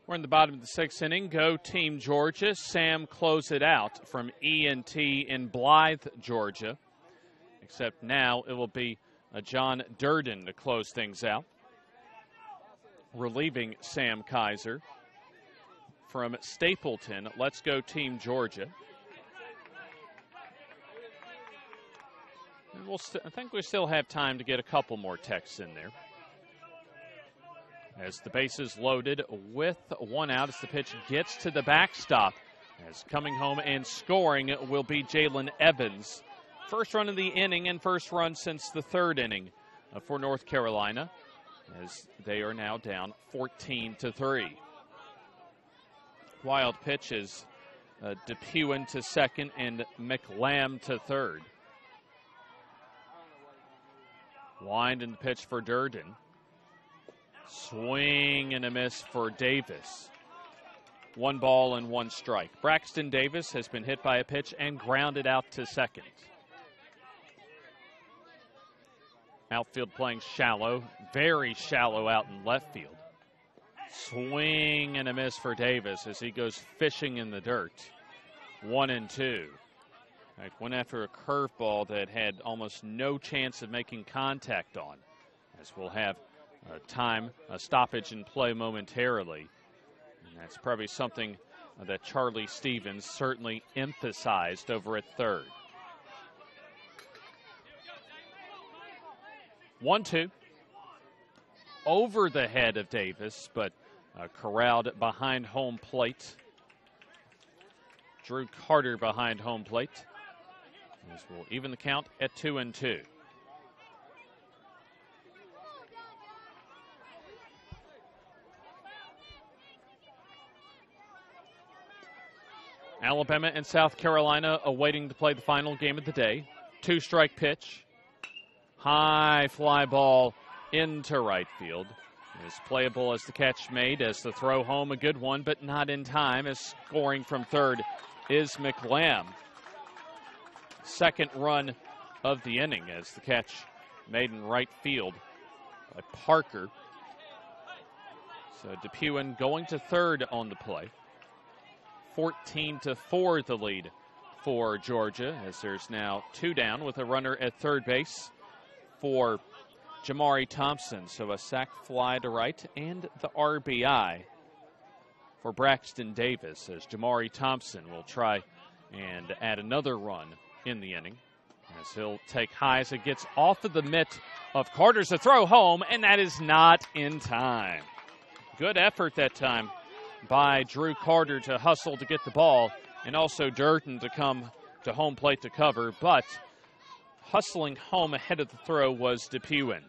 We're in the bottom of the 6th inning. Go Team Georgia. Sam close it out from E&T in Blythe, Georgia. Except now it will be John Durden to close things out, relieving Sam Kaiser. From Stapleton, let's go Team Georgia. And I think we still have time to get a couple more texts in there. As the bases loaded with 1 out as the pitch gets to the backstop. As coming home and scoring will be Jalen Evans. First run of the inning and first run since the 3rd inning for North Carolina, as they are now down 14-3. Wild pitches, DePew to 2nd and McLam to 3rd. Wind in the pitch for Durden. Swing and a miss for Davis. 1 ball and 1 strike. Braxton Davis has been hit by a pitch and grounded out to 2nd. Outfield playing shallow, very shallow out in left field. Swing and a miss for Davis as he goes fishing in the dirt. 1-2. Went after a curveball that had almost no chance of making contact on, as we'll have a stoppage in play momentarily. And that's probably something that Charlie Stevens certainly emphasized over at third. 1-2. Over the head of Davis, but corralled behind home plate. Drew Carter behind home plate. This will even the count at 2-2. Alabama and South Carolina awaiting to play the final game of the day. 2-strike pitch. High fly ball into right field. Is playable as the catch made, as the throw home a good one, but not in time, as scoring from third is McLam. Second run of the inning as the catch made in right field by Parker. So DePuy going to third on the play. 14-4 the lead for Georgia, as there's now 2 down with a runner at third base for Jamari Thompson. So a sac fly to right and the RBI for Braxton Davis, as Jamari Thompson will try and add another run in the inning, as he'll take high as it gets off of the mitt of Carter's a throw home, and that is not in time. Good effort that time by Drew Carter to hustle to get the ball, and also Durden to come to home plate to cover, but hustling home ahead of the throw was DePuy.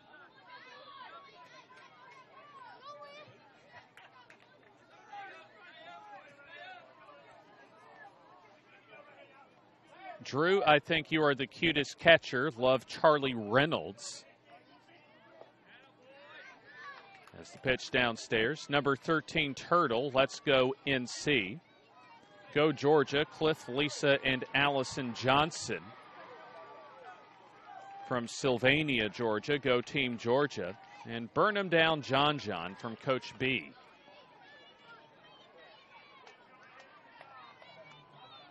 Drew, I think you are the cutest catcher. Love Charlie Reynolds. As the pitch downstairs. Number 13, Turtle. Let's go NC. Go Georgia. Cliff, Lisa, and Allison Johnson. From Sylvania, Georgia. Go Team Georgia. And Burn 'em down, John from Coach B.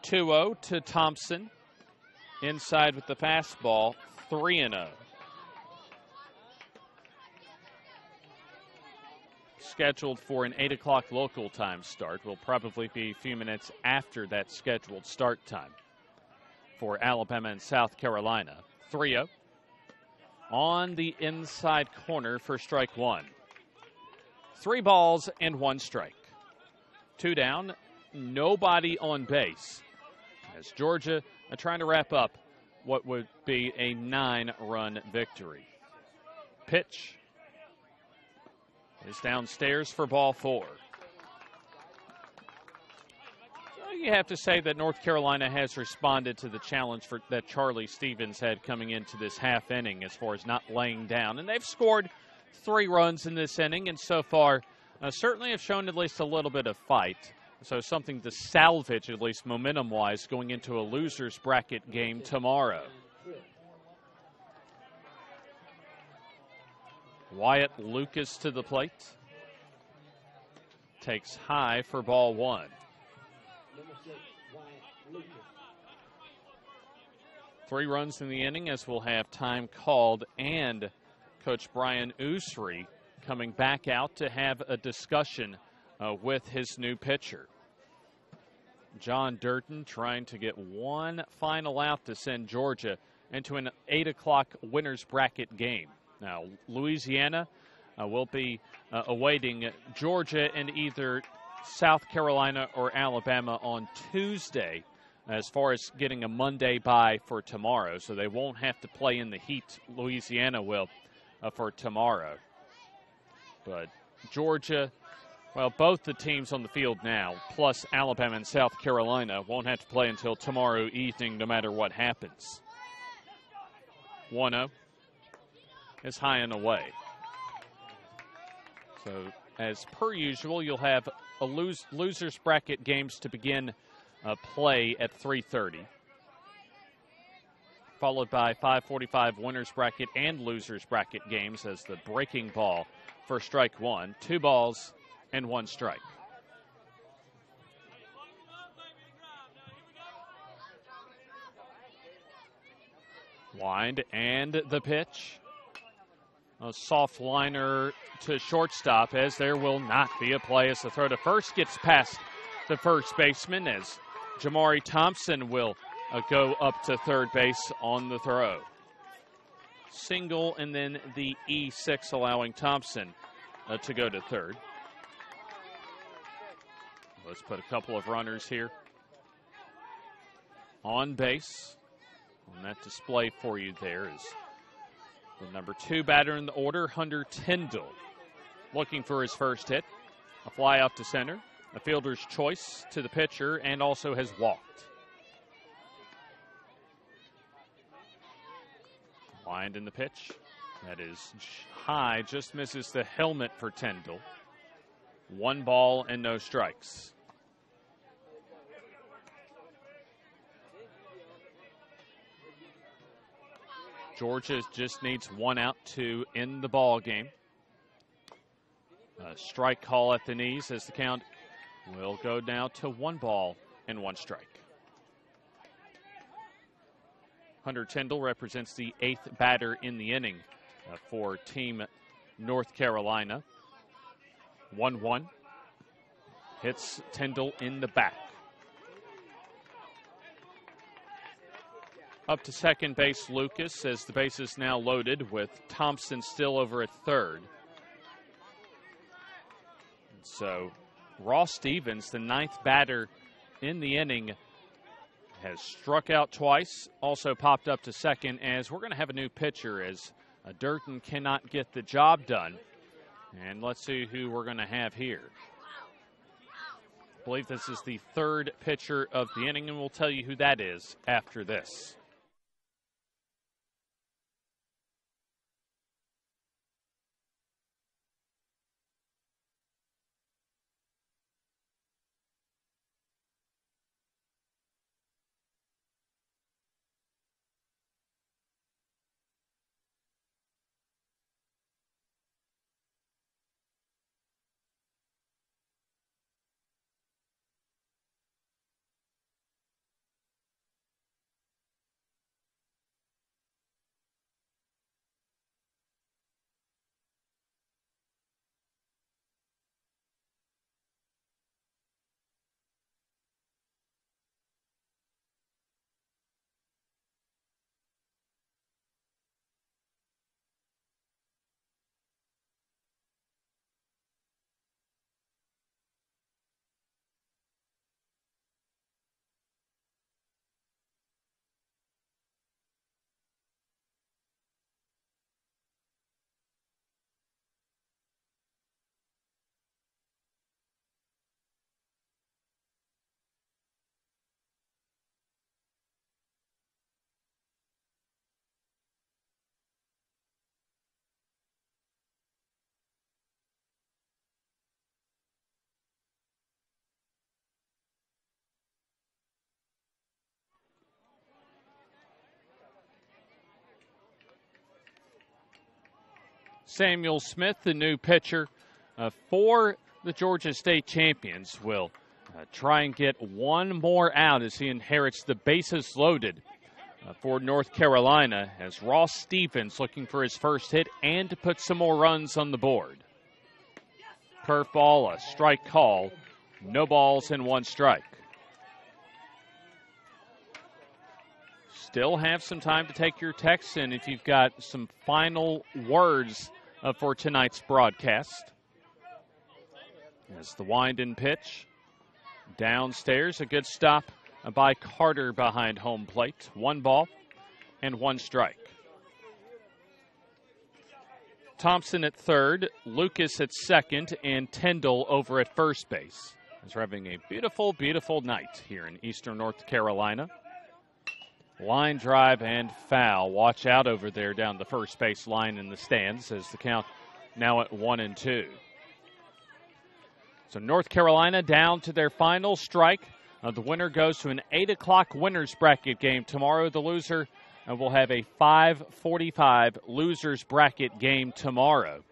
2-0 to Thompson. Inside with the fastball, 3-0. Scheduled for an 8 o'clock local time start. Will probably be a few minutes after that scheduled start time for Alabama and South Carolina. 3-0. On the inside corner for strike one. 3 balls and 1 strike. 2 down, nobody on base, as Georgia trying to wrap up what would be a 9-run victory. Pitch is downstairs for ball 4. So you have to say that North Carolina has responded to the challenge that Charlie Stevens had coming into this half inning as far as not laying down. And they've scored 3 runs in this inning, and so far certainly have shown at least a little bit of fight. So something to salvage, at least momentum-wise, going into a loser's bracket game tomorrow. Wyatt Lucas to the plate. Takes high for ball 1. Number 6, Wyatt Lucas. 3 runs in the inning, as we'll have time called, and Coach Brian Usry coming back out to have a discussion with his new pitcher. John Durden trying to get one final out to send Georgia into an 8 o'clock winner's bracket game. Now, Louisiana will be awaiting Georgia and either South Carolina or Alabama on Tuesday as far as getting a Monday bye for tomorrow. So they won't have to play in the heat. Louisiana will for tomorrow. But Georgia, well, both the teams on the field now, plus Alabama and South Carolina, won't have to play until tomorrow evening no matter what happens. 1-0 is high and away. So, as per usual, you'll have a loser's bracket games to begin play at 3:30. Followed by 5:45 winners bracket and losers bracket games as the breaking ball for strike one. 2 balls and 1 strike. Wind and the pitch. A soft liner to shortstop, as there will not be a play as the throw to first gets past the first baseman, as Jamari Thompson will go up to third base on the throw. Single, and then the E6 allowing Thompson to go to third. Let's put a couple of runners here on base. On that display for you there is the number 2 batter in the order, Hunter Tyndall, looking for his first hit. A fly out to center, a fielder's choice to the pitcher, and also has walked. Wind in the pitch. That is high, just misses the helmet for Tyndall. 1 ball and no strikes. Georgia just needs 1 out to end the ball game. A strike call at the knees as the count will go now to 1 ball and 1 strike. Hunter Tyndall represents the 8th batter in the inning for Team North Carolina. 1-1. Hits Tyndall in the back. Up to second base, Lucas, as the base is now loaded with Thompson still over at third. So Ross Stevens, the 9th batter in the inning, has struck out twice, also popped up to second, as we're going to have a new pitcher as Durden cannot get the job done. And let's see who we're going to have here. I believe this is the 3rd pitcher of the inning, and we'll tell you who that is after this. Samuel Smith, the new pitcher for the Georgia State champions, will try and get 1 more out as he inherits the bases loaded for North Carolina, as Ross Stevens looking for his first hit and to put some more runs on the board. Curveball, a strike call, no balls and 1 strike. Still have some time to take your texts in if you've got some final words for tonight's broadcast. As the wind and pitch downstairs, a good stop by Carter behind home plate. 1 ball and 1 strike. Thompson at third, Lucas at second, and Tyndall over at first base. As we're having a beautiful, beautiful night here in eastern North Carolina. Line drive and foul. Watch out over there down the first base line in the stands as the count now at 1-2. So North Carolina down to their final strike. The winner goes to an 8 o'clock winners bracket game tomorrow. The loser will have a 5:45 losers bracket game tomorrow.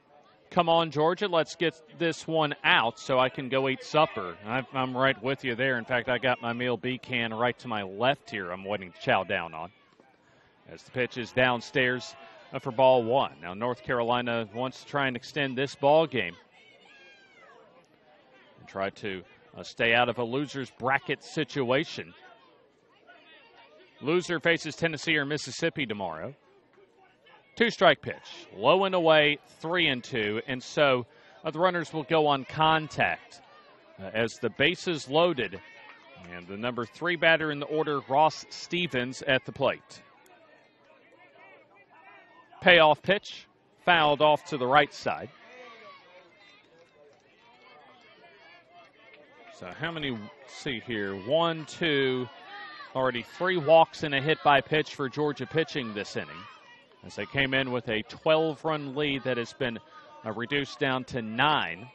Come on, Georgia, let's get this one out so I can go eat supper. I'm right with you there. In fact, I got my meal B can right to my left here I'm waiting to chow down on. as the pitch is downstairs for ball one. Now North Carolina wants to try and extend this ball game and try to stay out of a loser's bracket situation. Loser faces Tennessee or Mississippi tomorrow. 2-strike pitch, low and away, 3-2, and so the runners will go on contact as the bases loaded, and the number 3 batter in the order, Ross Stevens, at the plate. Payoff pitch, fouled off to the right side. So how many, see here, 1, 2, already 3 walks and a hit by pitch for Georgia pitching this inning, as they came in with a 12-run lead that has been reduced down to 9.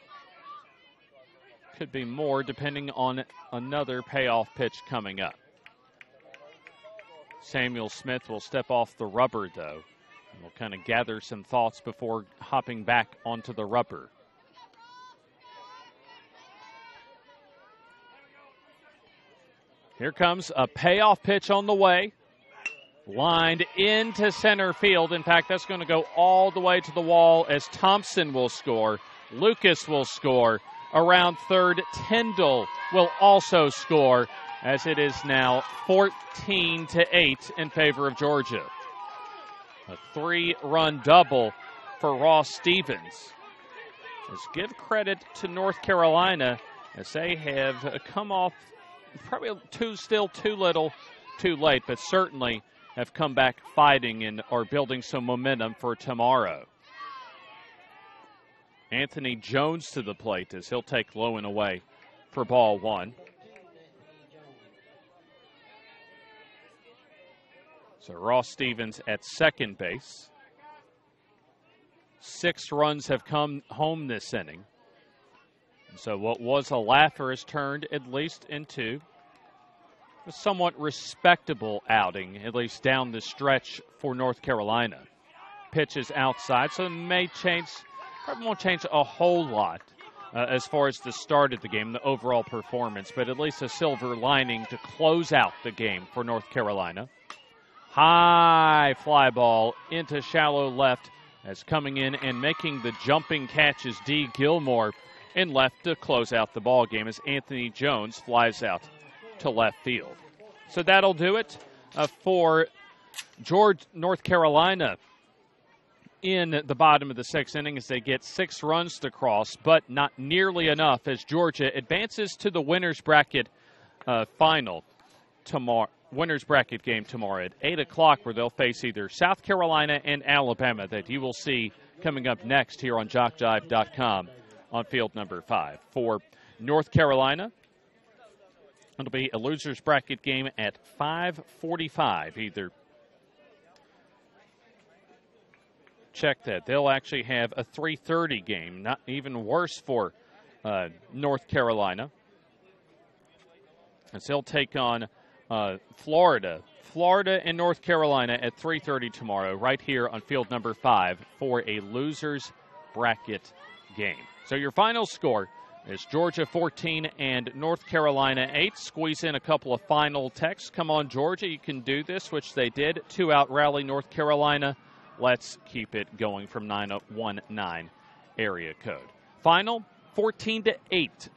Could be more depending on another payoff pitch coming up. Samuel Smith will step off the rubber, though, and will kind of gather some thoughts before hopping back onto the rubber. Here comes a payoff pitch on the way. Lined into center field. In fact, that's going to go all the way to the wall as Thompson will score. Lucas will score. Around third, Tyndall will also score, as it is now 14-8 in favor of Georgia. A 3-run double for Ross Stevens. Let's give credit to North Carolina, as they have come off probably still too little, too late, but certainly have come back fighting and are building some momentum for tomorrow. Anthony Jones to the plate as he'll take low and away for ball one. So Ross Stevens at second base. 6 runs have come home this inning. So what was a laugher has turned at least into a somewhat respectable outing, at least down the stretch for North Carolina. Pitch is outside, so it may change, probably won't change a whole lot as far as the start of the game, the overall performance, but at least a silver lining to close out the game for North Carolina. High fly ball into shallow left, as coming in and making the jumping catch is D. Gilmore in left to close out the ball game as Anthony Jones flies out to left field. So that'll do it for North Carolina in the bottom of the 6th inning as they get 6 runs to cross, but not nearly enough as Georgia advances to the winner's bracket final tomorrow. Winner's bracket game tomorrow at 8 o'clock, where they'll face either South Carolina and Alabama, that you will see coming up next here on JockJive.com on field number 5. For North Carolina, it'll be a loser's bracket game at 5:45 either. Check that. They'll actually have a 3:30 game, not even worse for North Carolina, as they'll take on Florida and North Carolina at 3:30 tomorrow, right here on field number 5 for a loser's bracket game. So your final score is Georgia 14 and North Carolina 8. Squeeze in a couple of final texts. Come on, Georgia, you can do this, which they did. 2-out rally North Carolina. Let's keep it going from 919 area code. Final 14-8.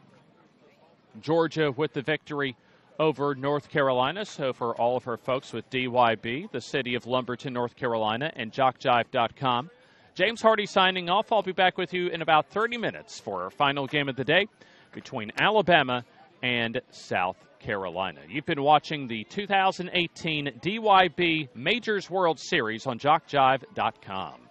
Georgia with the victory over North Carolina. So for all of our folks with DYB, the city of Lumberton, North Carolina, and JockJive.com, James Hardy signing off. I'll be back with you in about 30 minutes for our final game of the day between Alabama and South Carolina. You've been watching the 2018 DYB Majors World Series on JockJive.com.